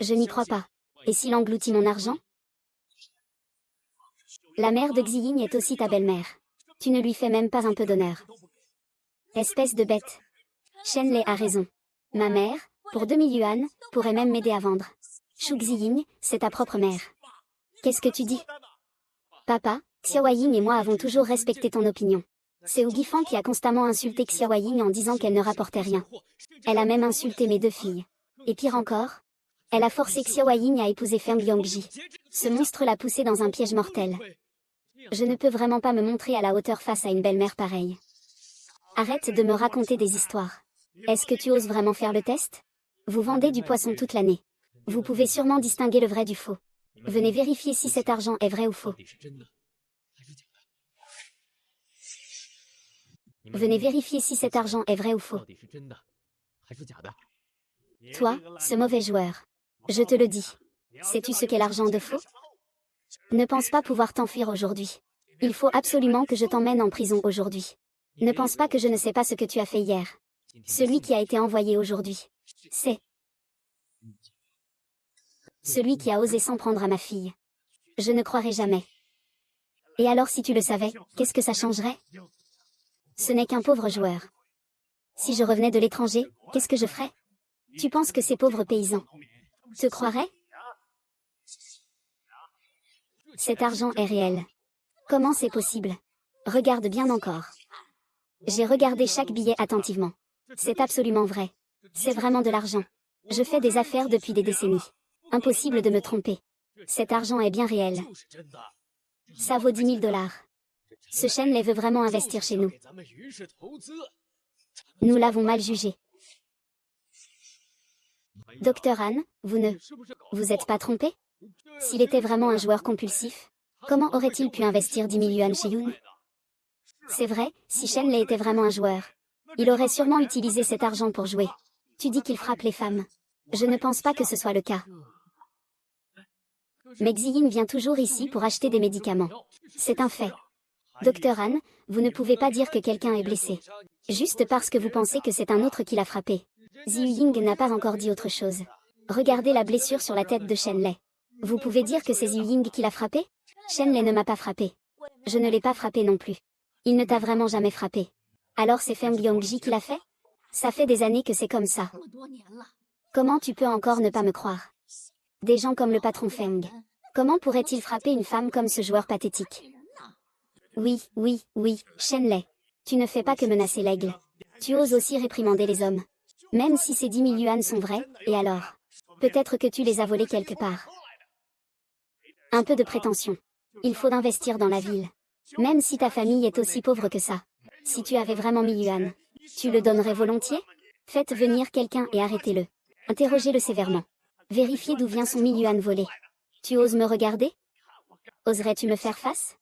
Je n'y crois pas. Et s'il engloutit mon argent? La mère de Xiying est aussi ta belle-mère. Tu ne lui fais même pas un peu d'honneur. Espèce de bête. Shen Lei a raison. Ma mère, pour 2000 yuan, pourrait même m'aider à vendre. Shu Xiying, c'est ta propre mère. Qu'est-ce que tu dis? Papa, Xiao Ying et moi avons toujours respecté ton opinion. C'est Hu Gifang qui a constamment insulté Xiao Ying en disant qu'elle ne rapportait rien. Elle a même insulté mes deux filles. Et pire encore, elle a forcé Xiao Ying à épouser Feng Liangji. Ce monstre l'a poussé dans un piège mortel. Je ne peux vraiment pas me montrer à la hauteur face à une belle-mère pareille. Arrête de me raconter des histoires. Est-ce que tu oses vraiment faire le test? Vous vendez du poisson toute l'année. Vous pouvez sûrement distinguer le vrai du faux. Venez vérifier si cet argent est vrai ou faux. Venez vérifier si cet argent est vrai ou faux. Toi, ce mauvais joueur. Je te le dis. Sais-tu ce qu'est l'argent de faux? Ne pense pas pouvoir t'enfuir aujourd'hui. Il faut absolument que je t'emmène en prison aujourd'hui. Ne pense pas que je ne sais pas ce que tu as fait hier. Celui qui a été envoyé aujourd'hui. C'est celui qui a osé s'en prendre à ma fille. Je ne croirai jamais. Et alors si tu le savais, qu'est-ce que ça changerait? Ce n'est qu'un pauvre joueur. Si je revenais de l'étranger, qu'est-ce que je ferais? Tu penses que ces pauvres paysans te croiraient? Cet argent est réel. Comment c'est possible? Regarde bien encore. J'ai regardé chaque billet attentivement. C'est absolument vrai. C'est vraiment de l'argent. Je fais des affaires depuis des décennies. Impossible de me tromper. Cet argent est bien réel. Ça vaut 10 000 $. Ce Shen Lei veut vraiment investir chez nous. Nous l'avons mal jugé. Docteur Han, vous êtes pas trompé? S'il était vraiment un joueur compulsif, comment aurait-il pu investir 10 000 yuan chez Yoon? C'est vrai, si Shen Lei était vraiment un joueur, il aurait sûrement utilisé cet argent pour jouer. Tu dis qu'il frappe les femmes. Je ne pense pas que ce soit le cas. Mais Xiying vient toujours ici pour acheter des médicaments. C'est un fait. Docteur Han, vous ne pouvez pas dire que quelqu'un est blessé. Juste parce que vous pensez que c'est un autre qui l'a frappé. Ziyu Ying n'a pas encore dit autre chose. Regardez la blessure sur la tête de Shen Lei. Vous pouvez dire que c'est Ziyu Ying qui l'a frappé? Shen Lei ne m'a pas frappé. Je ne l'ai pas frappé non plus. Il ne t'a vraiment jamais frappé. Alors c'est Feng Liangji qui l'a fait? Ça fait des années que c'est comme ça. Comment tu peux encore ne pas me croire? Des gens comme le patron Feng. Comment pourrait-il frapper une femme comme ce joueur pathétique? Oui, Shen Lei. Tu ne fais pas que menacer l'aigle. Tu oses aussi réprimander les hommes. Même si ces 10 000 yuan sont vrais, et alors? Peut-être que tu les as volés quelque part. Un peu de prétention. Il faut investir dans la ville. Même si ta famille est aussi pauvre que ça. Si tu avais vraiment 1000 yuan, tu le donnerais volontiers? Faites venir quelqu'un et arrêtez-le. Interrogez-le sévèrement. Vérifiez d'où vient son 1000 yuan volé. Tu oses me regarder? Oserais-tu me faire face?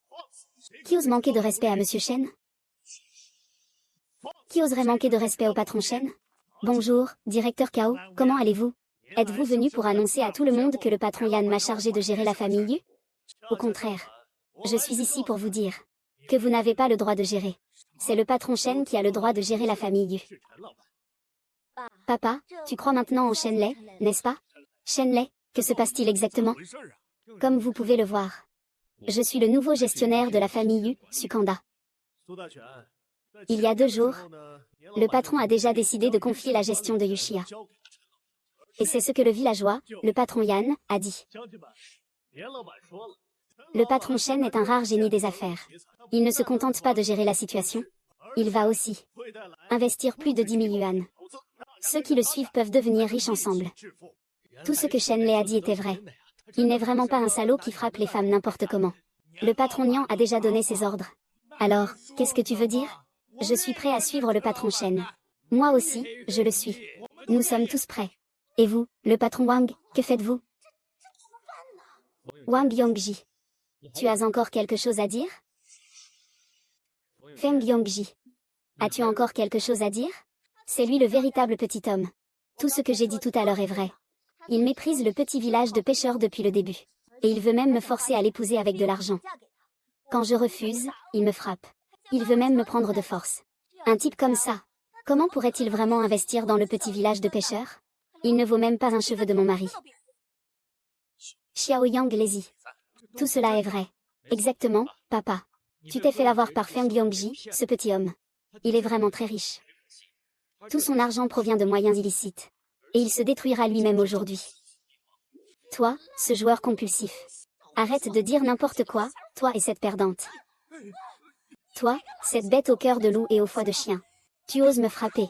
Qui ose manquer de respect à Monsieur Shen? Qui oserait manquer de respect au patron Shen? Bonjour, directeur Cao, comment allez-vous? Êtes-vous venu pour annoncer à tout le monde que le patron Yan m'a chargé de gérer la famille Yu? Au contraire. Je suis ici pour vous dire que vous n'avez pas le droit de gérer. C'est le patron Shen qui a le droit de gérer la famille Yu. Papa, tu crois maintenant en Shen Lei, n'est-ce pas? Shen Lei, que se passe-t-il exactement? Comme vous pouvez le voir, je suis le nouveau gestionnaire de la famille Yu, Sukanda. Il y a 2 jours, le patron a déjà décidé de confier la gestion de Yushia. Et c'est ce que le villageois, le patron Yan, a dit. Le patron Shen est un rare génie des affaires. Il ne se contente pas de gérer la situation. Il va aussi investir plus de 10 000 yuan. Ceux qui le suivent peuvent devenir riches ensemble. Tout ce que Shen Lei a dit était vrai. Il n'est vraiment pas un salaud qui frappe les femmes n'importe comment. Le patron Nian a déjà donné ses ordres. Alors, qu'est-ce que tu veux dire? Je suis prêt à suivre le patron Shen. Moi aussi, je le suis. Nous sommes tous prêts. Et vous, le patron Wang, que faites-vous? Wang Yongji. Tu as encore quelque chose à dire? Feng Yongji. As-tu encore quelque chose à dire? C'est lui le véritable petit homme. Tout ce que j'ai dit tout à l'heure est vrai. Il méprise le petit village de pêcheurs depuis le début. Et il veut même me forcer à l'épouser avec de l'argent. Quand je refuse, il me frappe. Il veut même me prendre de force. Un type comme ça, comment pourrait-il vraiment investir dans le petit village de pêcheurs? Il ne vaut même pas un cheveu de mon mari. Xiaoyang Lazy. Tout cela est vrai. Exactement, papa. Tu t'es fait avoir par Feng Yongji, ce petit homme. Il est vraiment très riche. Tout son argent provient de moyens illicites. Et il se détruira lui-même aujourd'hui. Toi, ce joueur compulsif. Arrête de dire n'importe quoi, toi et cette perdante. Toi, cette bête au cœur de loup et au foie de chien. Tu oses me frapper.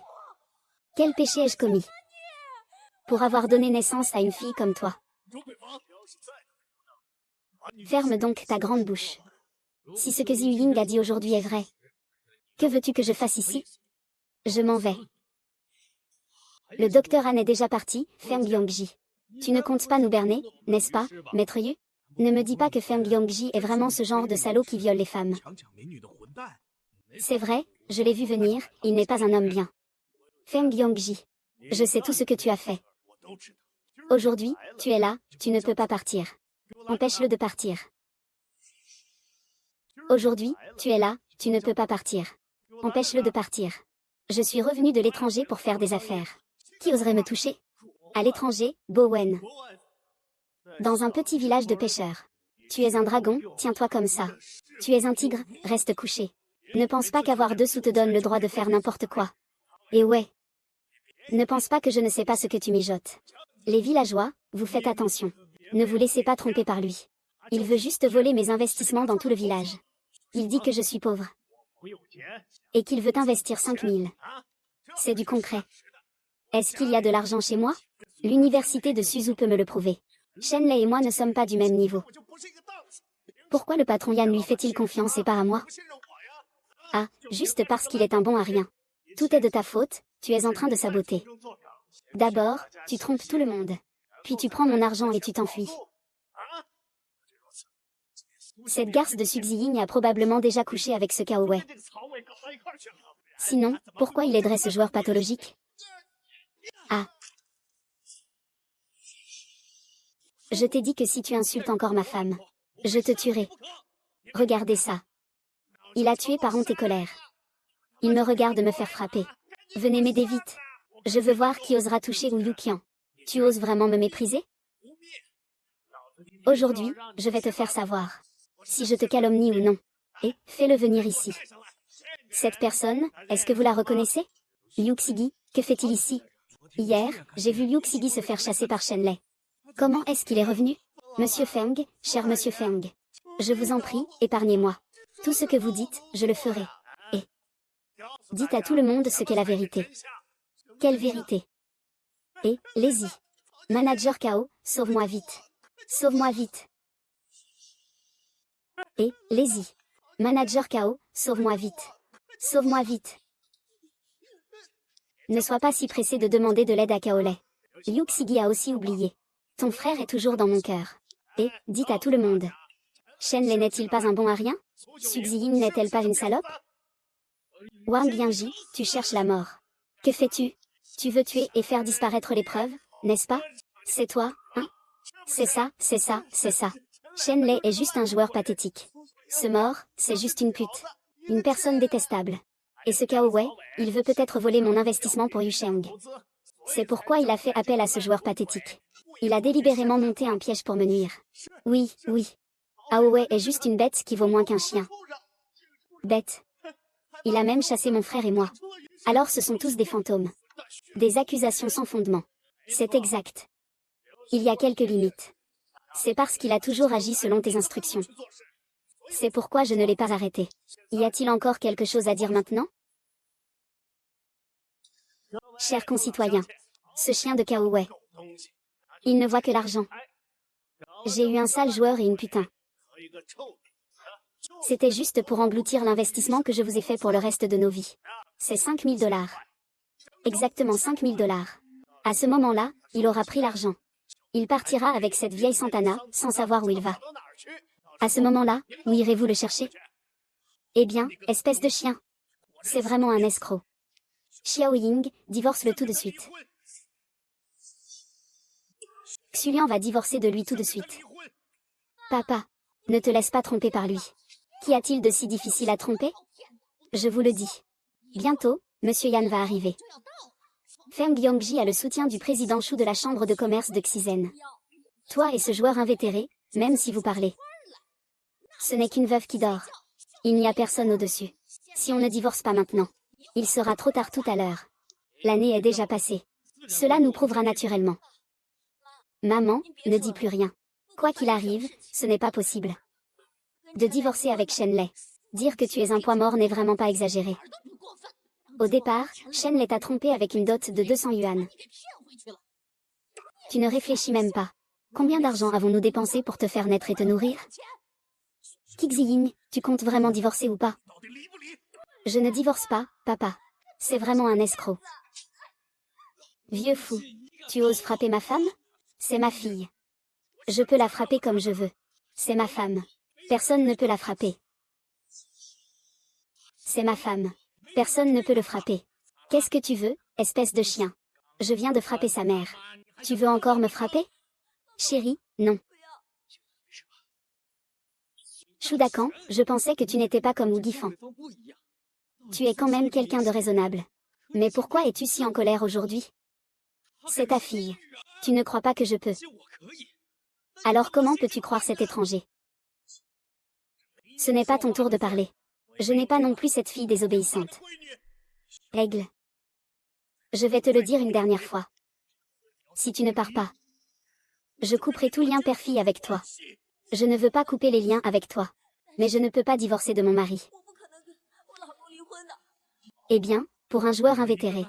Quel péché ai-je commis? Pour avoir donné naissance à une fille comme toi. Ferme donc ta grande bouche. Si ce que Ziyu Ying a dit aujourd'hui est vrai, que veux-tu que je fasse ici? Je m'en vais. Le docteur Han est déjà parti, Feng Yongji. Tu ne comptes pas nous berner, n'est-ce pas, maître Yu? Ne me dis pas que Feng Yongji est vraiment ce genre de salaud qui viole les femmes. C'est vrai, je l'ai vu venir, il n'est pas un homme bien. Feng Yongji. Je sais tout ce que tu as fait. Aujourd'hui, tu es là, tu ne peux pas partir. Empêche-le de partir. Aujourd'hui, tu es là, tu ne peux pas partir. Empêche-le de partir. Je suis revenu de l'étranger pour faire des affaires. Qui oserait me toucher? À l'étranger, Bowen. Dans un petit village de pêcheurs. Tu es un dragon, tiens-toi comme ça. Tu es un tigre, reste couché. Ne pense pas qu'avoir 2 sous te donne le droit de faire n'importe quoi. Et ouais. Ne pense pas que je ne sais pas ce que tu mijotes. Les villageois, vous faites attention. Ne vous laissez pas tromper par lui. Il veut juste voler mes investissements dans tout le village. Il dit que je suis pauvre. Et qu'il veut investir 5 000. C'est du concret. Est-ce qu'il y a de l'argent chez moi? L'université de Suzhou peut me le prouver. Shen Lei et moi ne sommes pas du même niveau. Pourquoi le patron Yan lui fait-il confiance et pas à moi? Ah, juste parce qu'il est un bon à rien. Tout est de ta faute, tu es en train de saboter. D'abord, tu trompes tout le monde. Puis tu prends mon argent et tu t'enfuis. Cette garce de Subziying a probablement déjà couché avec ce Kaowei. Sinon, pourquoi il aiderait ce joueur pathologique? Ah. Je t'ai dit que si tu insultes encore ma femme, je te tuerai. Regardez ça. Il a tué par honte et colère. Il me regarde me faire frapper. Venez m'aider vite. Je veux voir qui osera toucher Wu Yuqian. Tu oses vraiment me mépriser? Aujourd'hui, je vais te faire savoir si je te calomnie ou non. Et, fais-le venir ici. Cette personne, est-ce que vous la reconnaissez? Liu Xigi, que fait-il ici? Hier, j'ai vu Liu Xigi se faire chasser par Shen Lei. Comment est-ce qu'il est revenu? Monsieur Feng, cher Monsieur Feng. Je vous en prie, épargnez-moi. Tout ce que vous dites, je le ferai. Et dites à tout le monde ce qu'est la vérité. Quelle vérité? Et, Lazy. Manager KO, sauve-moi vite. Sauve-moi vite. Et, Lazy. Manager KO, sauve-moi vite. Sauve-moi vite. Ne sois pas si pressé de demander de l'aide à Kaolei. Liu Xigi a aussi oublié. Ton frère est toujours dans mon cœur. Et, dites à tout le monde. Shen Lei n'est-il pas un bon à rien? Subziying n'est-elle pas une salope? Wang Yangji, tu cherches la mort. Que fais-tu? Tu veux tuer et faire disparaître les preuves, n'est-ce pas? C'est toi, hein? C'est ça, c'est ça, c'est ça. Shen Lei est juste un joueur pathétique. Ce mort, c'est juste une pute. Une personne détestable. Et ce Kaowei, il veut peut-être voler mon investissement pour Yu Sheng. C'est pourquoi il a fait appel à ce joueur pathétique. Il a délibérément monté un piège pour me nuire. Oui, oui. Aowei est juste une bête qui vaut moins qu'un chien. Bête. Il a même chassé mon frère et moi. Alors ce sont tous des fantômes. Des accusations sans fondement. C'est exact. Il y a quelques limites. C'est parce qu'il a toujours agi selon tes instructions. C'est pourquoi je ne l'ai pas arrêté. Y a-t-il encore quelque chose à dire maintenant? Chers concitoyens, ce chien de Kaowei, il ne voit que l'argent. J'ai eu un sale joueur et une putain. C'était juste pour engloutir l'investissement que je vous ai fait pour le reste de nos vies. C'est 5000 $. Exactement 5000 $. À ce moment-là, il aura pris l'argent. Il partira avec cette vieille Santana, sans savoir où il va. À ce moment-là, où irez-vous le chercher? Eh bien, espèce de chien. C'est vraiment un escroc. Xiao Ying, divorce-le tout de suite. Xulian va divorcer de lui tout de suite. Papa, ne te laisse pas tromper par lui. Qu'y a-t-il de si difficile à tromper? Je vous le dis. Bientôt, Monsieur Yan va arriver. Feng Yongji a le soutien du président Shu de la chambre de commerce de Xizen. Toi et ce joueur invétéré, même si vous parlez. Ce n'est qu'une veuve qui dort. Il n'y a personne au-dessus. Si on ne divorce pas maintenant, il sera trop tard tout à l'heure. L'année est déjà passée. Cela nous prouvera naturellement. Maman, ne dis plus rien. Quoi qu'il arrive, ce n'est pas possible. De divorcer avec Shenlei. Dire que tu es un poids mort n'est vraiment pas exagéré. Au départ, Shenlei t'a trompé avec une dot de 200 yuan. Tu ne réfléchis même pas. Combien d'argent avons-nous dépensé pour te faire naître et te nourrir? Kixiying, tu comptes vraiment divorcer ou pas? Je ne divorce pas, papa. C'est vraiment un escroc. Vieux fou. Tu oses frapper ma femme? C'est ma fille. Je peux la frapper comme je veux. C'est ma femme. Personne ne peut la frapper. C'est ma femme. Personne ne peut le frapper. Qu'est-ce que tu veux, espèce de chien? Je viens de frapper sa mère. Tu veux encore me frapper? Chérie, non. Shudakan, je pensais que tu n'étais pas comme Ougifan. Tu es quand même quelqu'un de raisonnable. Mais pourquoi es-tu si en colère aujourd'hui? C'est ta fille. Tu ne crois pas que je peux. Alors comment peux-tu croire cet étranger? Ce n'est pas ton tour de parler. Je n'ai pas non plus cette fille désobéissante. Aigle. Je vais te le dire une dernière fois. Si tu ne pars pas, je couperai tout lien père-fille avec toi. Je ne veux pas couper les liens avec toi. Mais je ne peux pas divorcer de mon mari. Eh bien, pour un joueur invétéré,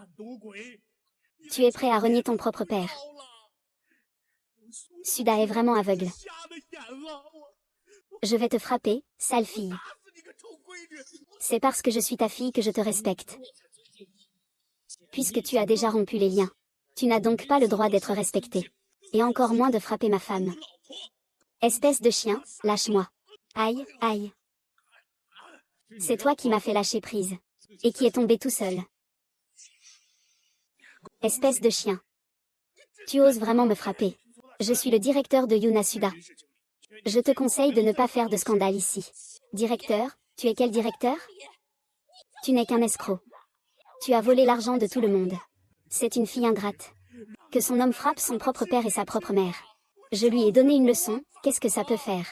tu es prêt à renier ton propre père. Suda est vraiment aveugle. Je vais te frapper, sale fille. C'est parce que je suis ta fille que je te respecte. Puisque tu as déjà rompu les liens, tu n'as donc pas le droit d'être respecté. Et encore moins de frapper ma femme. Espèce de chien, lâche-moi. Aïe, aïe. C'est toi qui m'as fait lâcher prise. Et qui est tombé tout seul. Espèce de chien. Tu oses vraiment me frapper. Je suis le directeur de Yunasuda. Je te conseille de ne pas faire de scandale ici. Directeur, tu es quel directeur? Tu n'es qu'un escroc. Tu as volé l'argent de tout le monde. C'est une fille ingrate. Que son homme frappe son propre père et sa propre mère. Je lui ai donné une leçon, qu'est-ce que ça peut faire?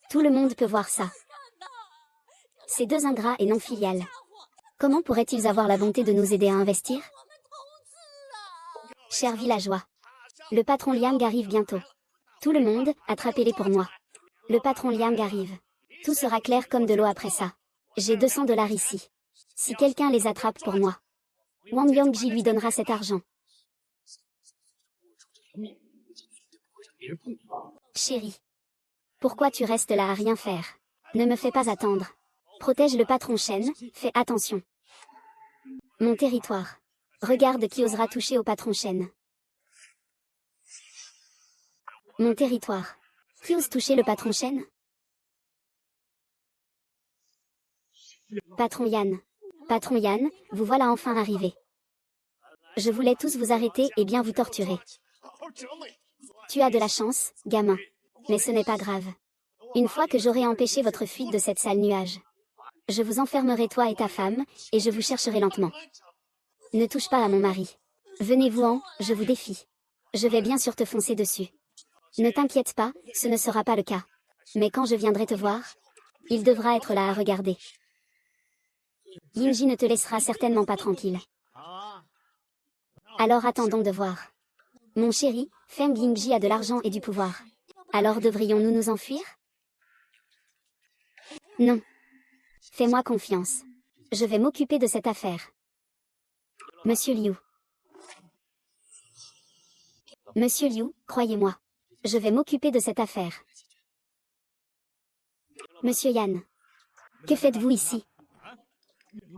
Tout le monde peut voir ça. Ces deux ingrats et non filiales. Comment pourraient-ils avoir la bonté de nous aider à investir? Chers villageois. Le patron Liang arrive bientôt. Tout le monde, attrapez-les pour moi. Le patron Liang arrive. Tout sera clair comme de l'eau après ça. J'ai 200 $ ici. Si quelqu'un les attrape pour moi, Wang Yongji lui donnera cet argent. Chérie. Pourquoi tu restes là à rien faire? Ne me fais pas attendre. Protège le patron Shen, fais attention. Mon territoire. Regarde qui osera toucher au patron Shen. Mon territoire. Qui ose toucher le patron Shen? Patron Yan. Patron Yan, vous voilà enfin arrivé. Je voulais tous vous arrêter et bien vous torturer. Tu as de la chance, gamin. Mais ce n'est pas grave. Une fois que j'aurai empêché votre fuite de cette sale nuage, je vous enfermerai toi et ta femme, et je vous chercherai lentement. Ne touche pas à mon mari. Venez-vous-en, je vous défie. Je vais bien sûr te foncer dessus. Ne t'inquiète pas, ce ne sera pas le cas. Mais quand je viendrai te voir, il devra être là à regarder. Yingji ne te laissera certainement pas tranquille. Alors attendons de voir. Mon chéri, Feng Yingji a de l'argent et du pouvoir. Alors devrions-nous nous enfuir? Non. Fais-moi confiance. Je vais m'occuper de cette affaire. Monsieur Liu. Monsieur Liu, croyez-moi. Je vais m'occuper de cette affaire. Monsieur Yan. Que faites-vous ici?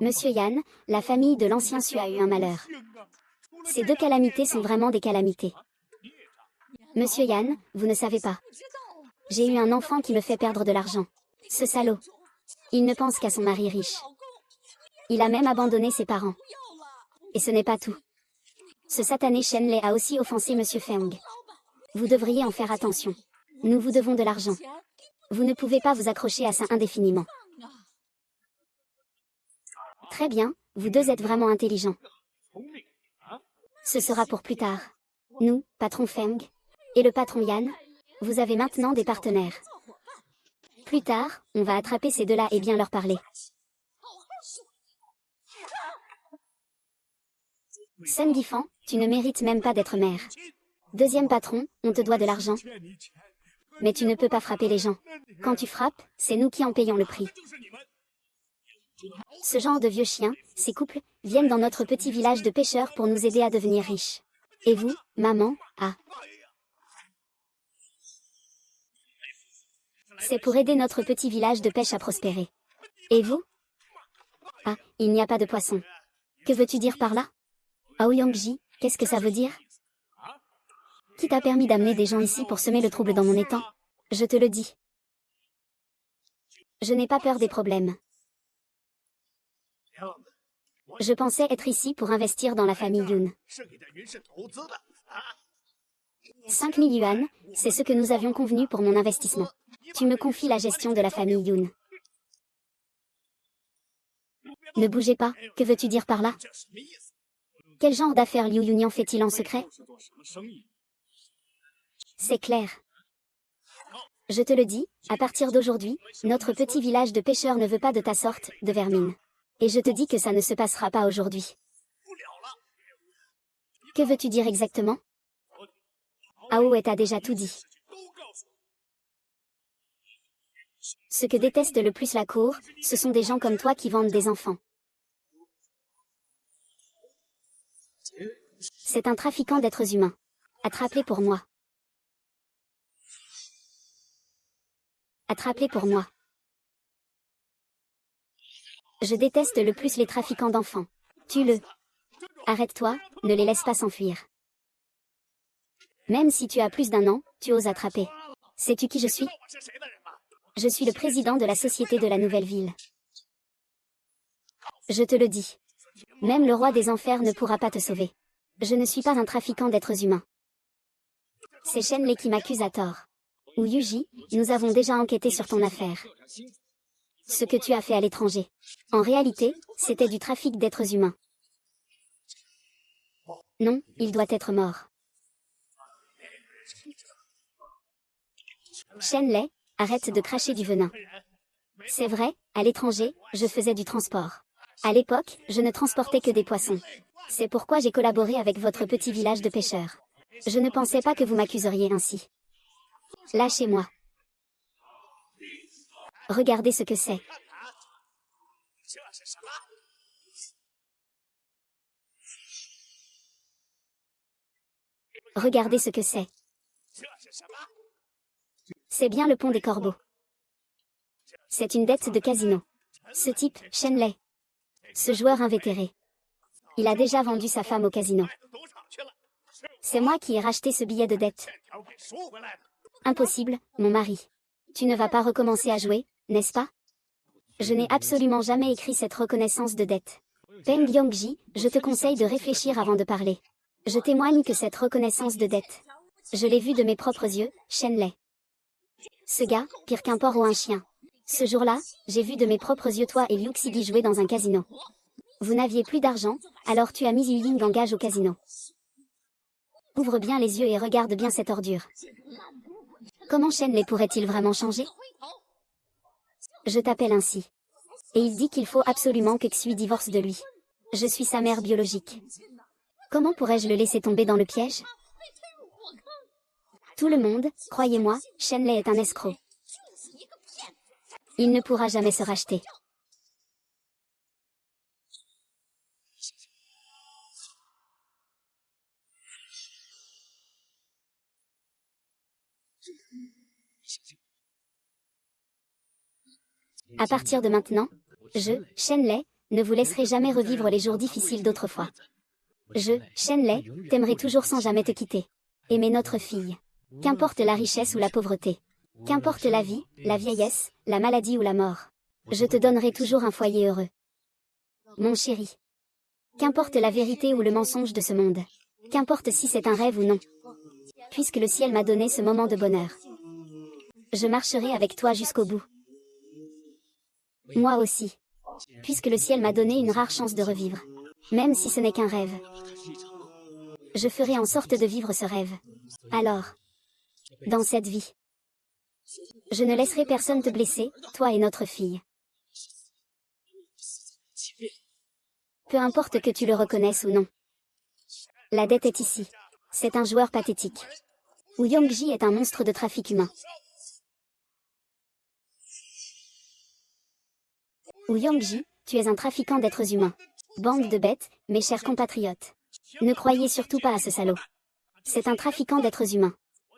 Monsieur Yan, la famille de l'ancien Su a eu un malheur. Ces deux calamités sont vraiment des calamités. Monsieur Yan, vous ne savez pas. J'ai eu un enfant qui me fait perdre de l'argent. Ce salaud. Il ne pense qu'à son mari riche. Il a même abandonné ses parents. Et ce n'est pas tout. Ce satané Shen Lei a aussi offensé Monsieur Feng. Vous devriez en faire attention. Nous vous devons de l'argent. Vous ne pouvez pas vous accrocher à ça indéfiniment. Très bien, vous deux êtes vraiment intelligents. Ce sera pour plus tard. Nous, patron Feng, et le patron Yan, vous avez maintenant des partenaires. Plus tard, on va attraper ces deux-là et bien leur parler. Sun Difan, tu ne mérites même pas d'être maire. Deuxième patron, on te doit de l'argent. Mais tu ne peux pas frapper les gens. Quand tu frappes, c'est nous qui en payons le prix. Ce genre de vieux chiens, ces couples, viennent dans notre petit village de pêcheurs pour nous aider à devenir riches. Et vous, maman, c'est pour aider notre petit village de pêche à prospérer. Et vous? Il n'y a pas de poisson. Que veux-tu dire par là? Aoyangji, qu'est-ce que ça veut dire? Qui t'a permis d'amener des gens ici pour semer le trouble dans mon étang? Je te le dis. Je n'ai pas peur des problèmes. Je pensais être ici pour investir dans la famille Yun. 5 000 yuan, c'est ce que nous avions convenu pour mon investissement. Tu me confies la gestion de la famille Yun. Ne bougez pas, que veux-tu dire par là? Quel genre d'affaires Liu Yunian fait-il en secret? C'est clair. Je te le dis, à partir d'aujourd'hui, notre petit village de pêcheurs ne veut pas de ta sorte, de vermine. Et je te dis que ça ne se passera pas aujourd'hui. Que veux-tu dire exactement? Aouet a déjà tout dit. Ce que déteste le plus la cour, ce sont des gens comme toi qui vendent des enfants. C'est un trafiquant d'êtres humains. Attrape-les pour moi. Attrape-les pour moi. Je déteste le plus les trafiquants d'enfants. Tue-le. Arrête-toi, ne les laisse pas s'enfuir. Même si tu as plus d'1 an, tu oses attraper. Sais-tu qui je suis? Je suis le président de la société de la nouvelle ville. Je te le dis. Même le roi des enfers ne pourra pas te sauver. Je ne suis pas un trafiquant d'êtres humains. C'est Shen Lei qui m'accuse à tort. Ou Yuji, nous avons déjà enquêté sur ton affaire. Ce que tu as fait à l'étranger. En réalité, c'était du trafic d'êtres humains. Non, il doit être mort. Shen Lei, arrête de cracher du venin. C'est vrai, à l'étranger, je faisais du transport. À l'époque, je ne transportais que des poissons. C'est pourquoi j'ai collaboré avec votre petit village de pêcheurs. Je ne pensais pas que vous m'accuseriez ainsi. Lâchez-moi. Regardez ce que c'est. Regardez ce que c'est. C'est bien le pont des corbeaux. C'est une dette de casino. Ce type, Shen Lei. Ce joueur invétéré. Il a déjà vendu sa femme au casino. C'est moi qui ai racheté ce billet de dette. Impossible, mon mari. Tu ne vas pas recommencer à jouer, n'est-ce pas? Je n'ai absolument jamais écrit cette reconnaissance de dette. Peng Yongji, je te conseille de réfléchir avant de parler. Je témoigne que cette reconnaissance de dette. Je l'ai vue de mes propres yeux, Shen Lei. Ce gars, pire qu'un porc ou un chien. Ce jour-là, j'ai vu de mes propres yeux toi et Liu Xigi jouer dans un casino. Vous n'aviez plus d'argent, alors tu as mis Yu Ying en gage au casino. Ouvre bien les yeux et regarde bien cette ordure. Comment Shen Lei pourrait-il vraiment changer? Je t'appelle ainsi. Et il dit qu'il faut absolument que Xui divorce de lui. Je suis sa mère biologique. Comment pourrais-je le laisser tomber dans le piège? Tout le monde, croyez-moi, Shenlei est un escroc. Il ne pourra jamais se racheter. À partir de maintenant, je, Shenlei, ne vous laisserai jamais revivre les jours difficiles d'autrefois. Je, Shenlei, t'aimerai toujours sans jamais te quitter. Aimer notre fille. Qu'importe la richesse ou la pauvreté. Qu'importe la vie, la vieillesse, la maladie ou la mort. Je te donnerai toujours un foyer heureux. Mon chéri. Qu'importe la vérité ou le mensonge de ce monde. Qu'importe si c'est un rêve ou non. Puisque le ciel m'a donné ce moment de bonheur. Je marcherai avec toi jusqu'au bout. Moi aussi. Puisque le ciel m'a donné une rare chance de revivre. Même si ce n'est qu'un rêve. Je ferai en sorte de vivre ce rêve. Alors. Dans cette vie. Je ne laisserai personne te blesser, toi et notre fille. Peu importe que tu le reconnaisses ou non. La dette est ici. C'est un joueur pathétique. Ou Yongji est un monstre de trafic humain. Ou Yongji, tu es un trafiquant d'êtres humains. Bande de bêtes, mes chers compatriotes. Ne croyez surtout pas à ce salaud. C'est un trafiquant d'êtres humains.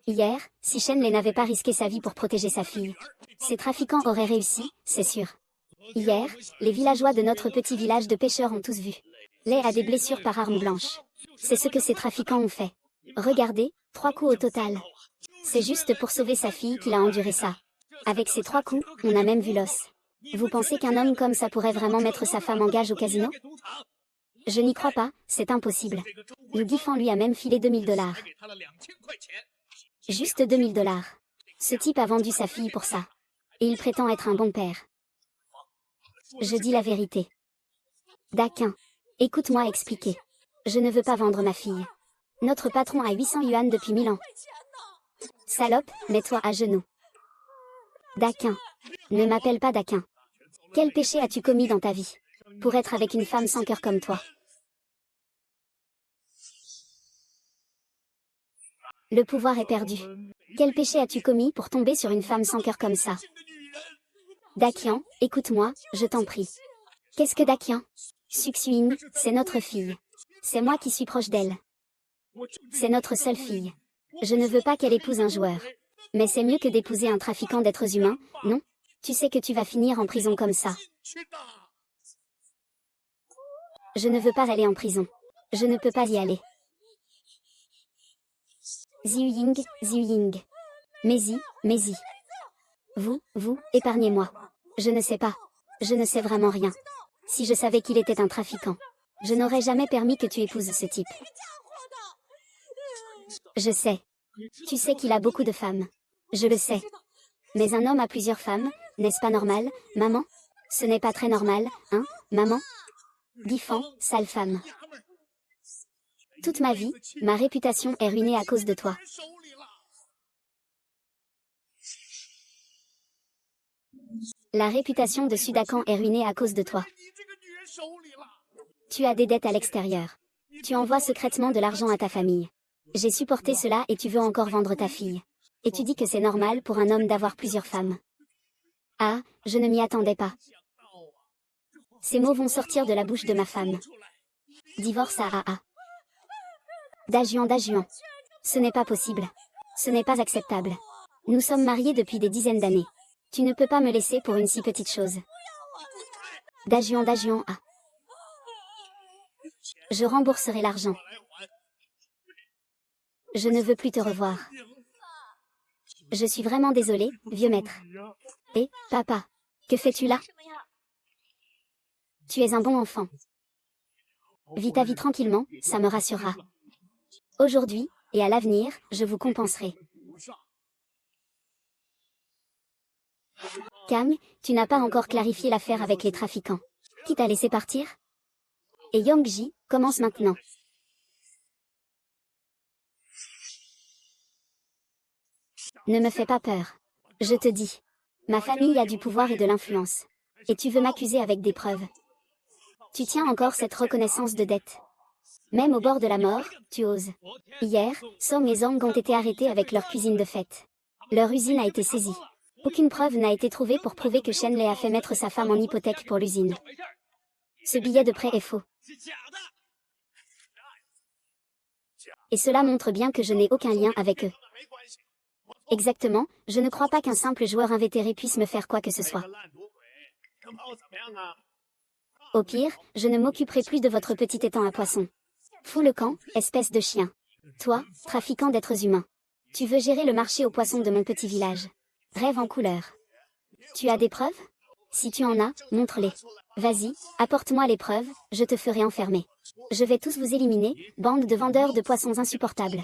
Hier, si Shenlei n'avait pas risqué sa vie pour protéger sa fille, ces trafiquants auraient réussi, c'est sûr. Hier, les villageois de notre petit village de pêcheurs ont tous vu. Lei a des blessures par arme blanche. C'est ce que ces trafiquants ont fait. Regardez, 3 coups au total. C'est juste pour sauver sa fille qu'il a enduré ça. Avec ces 3 coups, on a même vu l'os. Vous pensez qu'un homme comme ça pourrait vraiment mettre sa femme en gage au casino? Je n'y crois pas, c'est impossible. Le Gifan lui a même filé $2000. Juste $2000. Ce type a vendu sa fille pour ça. Et il prétend être un bon père. Je dis la vérité. Daquin. Écoute-moi expliquer. Je ne veux pas vendre ma fille. Notre patron a 800 yuan depuis 1000 ans. Salope, mets-toi à genoux. Daquin. Ne m'appelle pas Daquin. Quel péché as-tu commis dans ta vie pour être avec une femme sans cœur comme toi? Le pouvoir est perdu. Quel péché as-tu commis pour tomber sur une femme sans cœur comme ça? Dakian, écoute-moi, je t'en prie. Qu'est-ce que Dakian? Suxuin, c'est notre fille. C'est moi qui suis proche d'elle. C'est notre seule fille. Je ne veux pas qu'elle épouse un joueur. Mais c'est mieux que d'épouser un trafiquant d'êtres humains, non? Tu sais que tu vas finir en prison comme ça. Je ne veux pas aller en prison. Je ne peux pas y aller. Ziying, Ziying. Mézi. Vous, épargnez-moi. Je ne sais pas. Je ne sais vraiment rien. Si je savais qu'il était un trafiquant, je n'aurais jamais permis que tu épouses ce type. Je sais. Tu sais qu'il a beaucoup de femmes. Je le sais. Mais un homme a plusieurs femmes, n'est-ce pas normal, maman? Ce n'est pas très normal, hein, maman? Gifan, sale femme. Toute ma vie, ma réputation est ruinée à cause de toi. La réputation de Sudakan est ruinée à cause de toi. Tu as des dettes à l'extérieur. Tu envoies secrètement de l'argent à ta famille. J'ai supporté cela et tu veux encore vendre ta fille. Et tu dis que c'est normal pour un homme d'avoir plusieurs femmes. Ah, je ne m'y attendais pas. Ces mots vont sortir de la bouche de ma femme. Divorce à AA. Dajuan. Ce n'est pas possible. Ce n'est pas acceptable. Nous sommes mariés depuis des dizaines d'années. Tu ne peux pas me laisser pour une si petite chose. Dajuan A. Je rembourserai l'argent. Je ne veux plus te revoir. Je suis vraiment désolée, vieux maître. Et, papa, que fais-tu là? Tu es un bon enfant. Vis ta vie tranquillement, ça me rassurera. Aujourd'hui, et à l'avenir, je vous compenserai. Kang, tu n'as pas encore clarifié l'affaire avec les trafiquants. Qui t'a laissé partir? Et Yongji, commence maintenant. Ne me fais pas peur. Je te dis. Ma famille a du pouvoir et de l'influence. Et tu veux m'accuser avec des preuves. Tu tiens encore cette reconnaissance de dette. Même au bord de la mort, tu oses. Hier, Song et Zhang ont été arrêtés avec leur cuisine de fête. Leur usine a été saisie. Aucune preuve n'a été trouvée pour prouver que Shen Lei a fait mettre sa femme en hypothèque pour l'usine. Ce billet de prêt est faux. Et cela montre bien que je n'ai aucun lien avec eux. Exactement, je ne crois pas qu'un simple joueur invétéré puisse me faire quoi que ce soit. Au pire, je ne m'occuperai plus de votre petit étang à poissons. Fous le camp, espèce de chien. Toi, trafiquant d'êtres humains. Tu veux gérer le marché aux poissons de mon petit village. Rêve en couleur. Tu as des preuves? Si tu en as, montre-les. Vas-y, apporte-moi les preuves, je te ferai enfermer. Je vais tous vous éliminer, bande de vendeurs de poissons insupportables.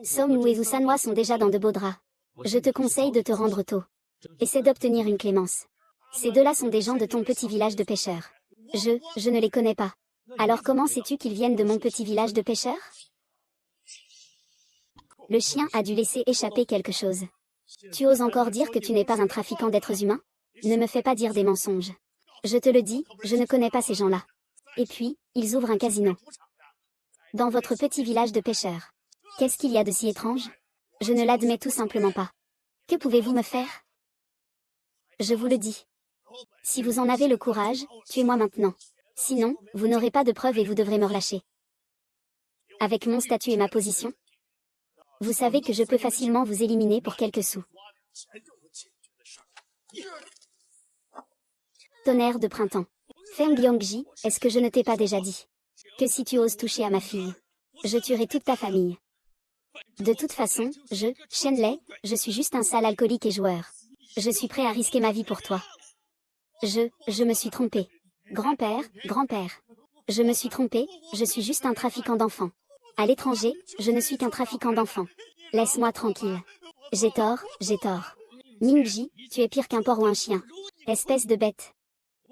Song Wu et Zhu Sanhua sont déjà dans de beaux draps. Je te conseille de te rendre tôt. Essaie d'obtenir une clémence. Ces deux-là sont des gens de ton petit village de pêcheurs. Je ne les connais pas. Alors comment sais-tu qu'ils viennent de mon petit village de pêcheurs? Le chien a dû laisser échapper quelque chose. Tu oses encore dire que tu n'es pas un trafiquant d'êtres humains? Ne me fais pas dire des mensonges. Je te le dis, je ne connais pas ces gens-là. Et puis, ils ouvrent un casino. Dans votre petit village de pêcheurs. Qu'est-ce qu'il y a de si étrange? Je ne l'admets tout simplement pas. Que pouvez-vous me faire? Je vous le dis. Si vous en avez le courage, tuez-moi maintenant. Sinon, vous n'aurez pas de preuves et vous devrez me relâcher. Avec mon statut et ma position, vous savez que je peux facilement vous éliminer pour quelques sous. Tonnerre de printemps. Feng Liangji, est-ce que je ne t'ai pas déjà dit que si tu oses toucher à ma fille, je tuerai toute ta famille. De toute façon, Shen Lei, je suis juste un sale alcoolique et joueur. Je suis prêt à risquer ma vie pour toi. Je me suis trompé. Grand-père, grand-père. Je me suis trompé, je suis juste un trafiquant d'enfants. À l'étranger, je ne suis qu'un trafiquant d'enfants. Laisse-moi tranquille. J'ai tort, j'ai tort. Mingji, tu es pire qu'un porc ou un chien. Espèce de bête.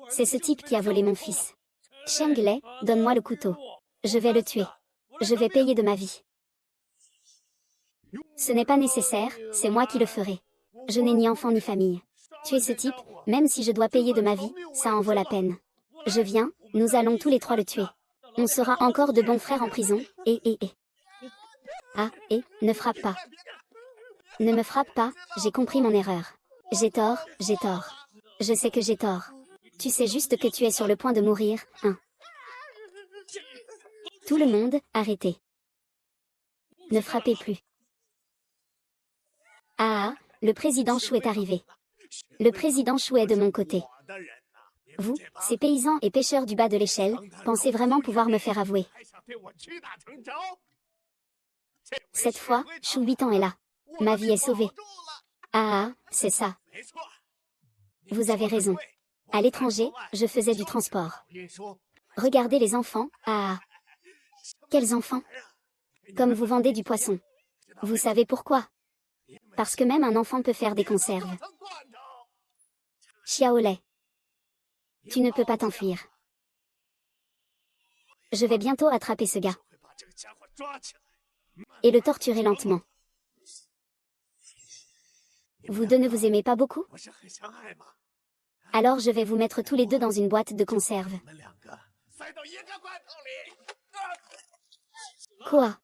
C'est ce type qui a volé mon fils. Cheng Lei, donne-moi le couteau. Je vais le tuer. Je vais payer de ma vie. Ce n'est pas nécessaire, c'est moi qui le ferai. Je n'ai ni enfant ni famille. Tuer ce type, même si je dois payer de ma vie, ça en vaut la peine. Je viens, nous allons tous les trois le tuer. On sera encore de bons frères en prison, Ah, ne frappe pas. Ne me frappe pas, j'ai compris mon erreur. J'ai tort, j'ai tort. Je sais que j'ai tort. Tu sais juste que tu es sur le point de mourir, hein. Tout le monde, arrêtez. Ne frappez plus. Ah, le président Chou est arrivé. Le président Chou est de mon côté. Vous, ces paysans et pêcheurs du bas de l'échelle, pensez vraiment pouvoir me faire avouer. Cette fois, Chou 8 ans est là. Ma vie est sauvée. Ah, c'est ça. Vous avez raison. À l'étranger, je faisais du transport. Regardez les enfants, ah. Quels enfants? Comme vous vendez du poisson. Vous savez pourquoi? Parce que même un enfant peut faire des conserves. Xiaolei. Tu ne peux pas t'enfuir. Je vais bientôt attraper ce gars. Et le torturer lentement. Vous deux ne vous aimez pas beaucoup? Alors je vais vous mettre tous les deux dans une boîte de conserve. Quoi?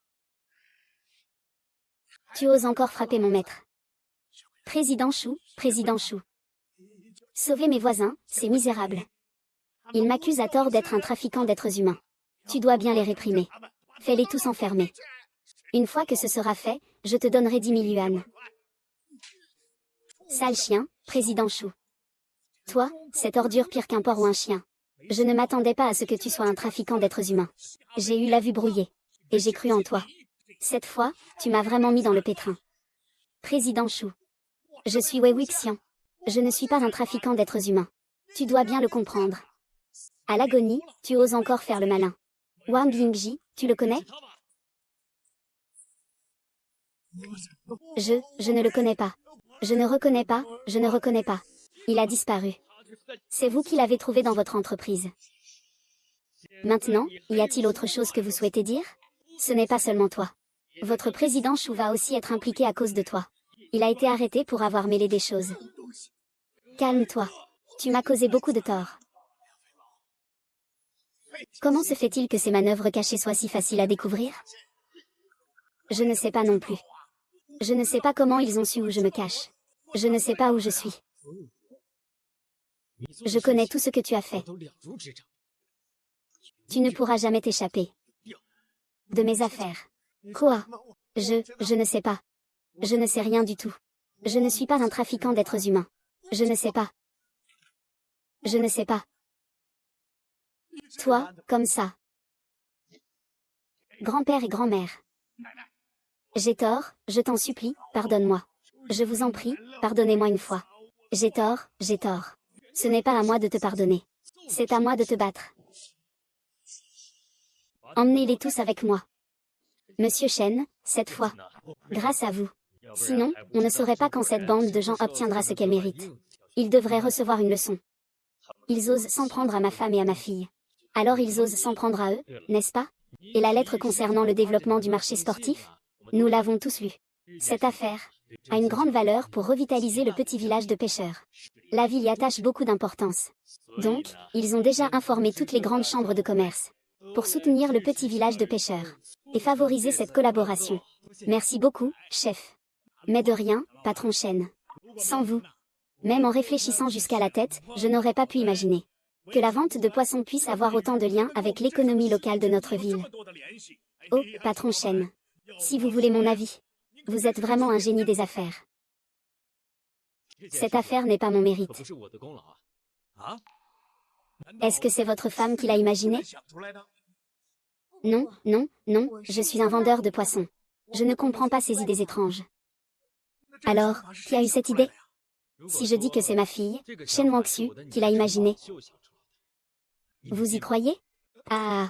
Tu oses encore frapper mon maître. Président Chou, président Chou. Sauvez mes voisins, ces misérables. Ils m'accusent à tort d'être un trafiquant d'êtres humains. Tu dois bien les réprimer. Fais-les tous enfermer. Une fois que ce sera fait, je te donnerai 10 000 yuans. Sale chien, président Chou. Toi, cette ordure pire qu'un porc ou un chien. Je ne m'attendais pas à ce que tu sois un trafiquant d'êtres humains. J'ai eu la vue brouillée. Et j'ai cru en toi. Cette fois, tu m'as vraiment mis dans le pétrin. Président Chou. Je suis Wei Wuxian. Je ne suis pas un trafiquant d'êtres humains. Tu dois bien le comprendre. À l'agonie, tu oses encore faire le malin. Wang Yingji, tu le connais? Je ne le connais pas. Je ne reconnais pas, je ne reconnais pas. Il a disparu. C'est vous qui l'avez trouvé dans votre entreprise. Maintenant, y a-t-il autre chose que vous souhaitez dire? Ce n'est pas seulement toi. Votre président Chou va aussi être impliqué à cause de toi. Il a été arrêté pour avoir mêlé des choses. Calme-toi. Tu m'as causé beaucoup de tort. Comment se fait-il que ces manœuvres cachées soient si faciles à découvrir? Je ne sais pas non plus. Je ne sais pas comment ils ont su où je me cache. Je ne sais pas où je suis. Je connais tout ce que tu as fait. Tu ne pourras jamais t'échapper de mes affaires. Quoi? Je ne sais pas. Je ne sais rien du tout. Je ne suis pas un trafiquant d'êtres humains. Je ne sais pas. Je ne sais pas. Toi, comme ça. Grand-père et grand-mère. J'ai tort, je t'en supplie, pardonne-moi. Je vous en prie, pardonnez-moi une fois. J'ai tort, j'ai tort. Ce n'est pas à moi de te pardonner. C'est à moi de te battre. Emmenez-les tous avec moi. Monsieur Chen, cette fois. Grâce à vous. Sinon, on ne saurait pas quand cette bande de gens obtiendra ce qu'elle mérite. Ils devraient recevoir une leçon. Ils osent s'en prendre à ma femme et à ma fille. Alors ils osent s'en prendre à eux, n'est-ce pas? Et la lettre concernant le développement du marché sportif? Nous l'avons tous lu. Cette affaire a une grande valeur pour revitaliser le petit village de pêcheurs. La ville y attache beaucoup d'importance. Donc, ils ont déjà informé toutes les grandes chambres de commerce pour soutenir le petit village de pêcheurs et favoriser cette collaboration. Merci beaucoup, chef. Mais de rien, patron Chen. Sans vous, même en réfléchissant jusqu'à la tête, je n'aurais pas pu imaginer que la vente de poissons puisse avoir autant de liens avec l'économie locale de notre ville. Oh, patron Chen. Si vous voulez mon avis, vous êtes vraiment un génie des affaires. Cette affaire n'est pas mon mérite. Est-ce que c'est votre femme qui l'a imaginé? Non, non, non, je suis un vendeur de poissons. Je ne comprends pas ces idées étranges. Alors, qui a eu cette idée? Si je dis que c'est ma fille, Shen Wangxu, qui l'a imaginé. Vous y croyez? Ah.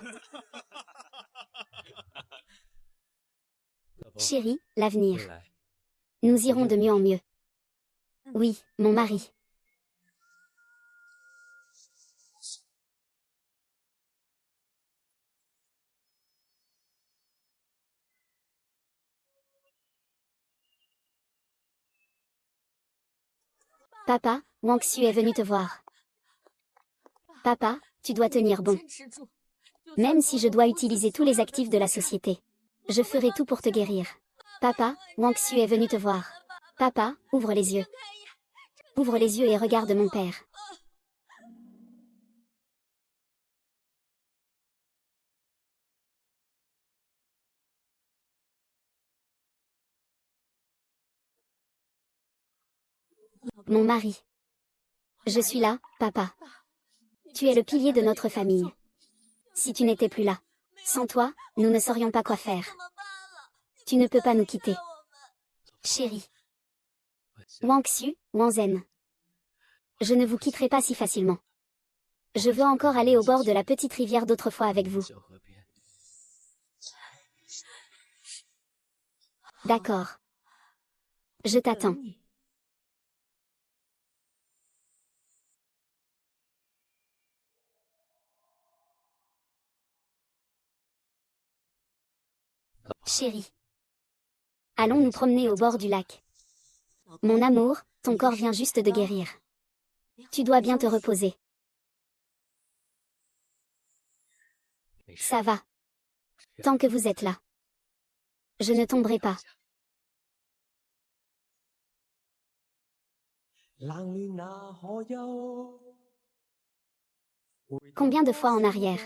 Chérie, l'avenir. Nous irons de mieux en mieux. Oui, mon mari. Papa, Wangxu est venu te voir. Papa, tu dois tenir bon. Même si je dois utiliser tous les actifs de la société. Je ferai tout pour te guérir. Papa, Wangxu est venu te voir. Papa, ouvre les yeux. Ouvre les yeux et regarde mon père. Mon mari. Je suis là, papa. Tu es le pilier de notre famille. Si tu n'étais plus là, sans toi, nous ne saurions pas quoi faire. Tu ne peux pas nous quitter. Chérie. Wangxu, Wangzhen. Je ne vous quitterai pas si facilement. Je veux encore aller au bord de la petite rivière d'autrefois avec vous. D'accord. Je t'attends. Chérie. Allons nous promener au bord du lac. Mon amour, ton corps vient juste de guérir. Tu dois bien te reposer. Ça va. Tant que vous êtes là. Je ne tomberai pas. Combien de fois en arrière?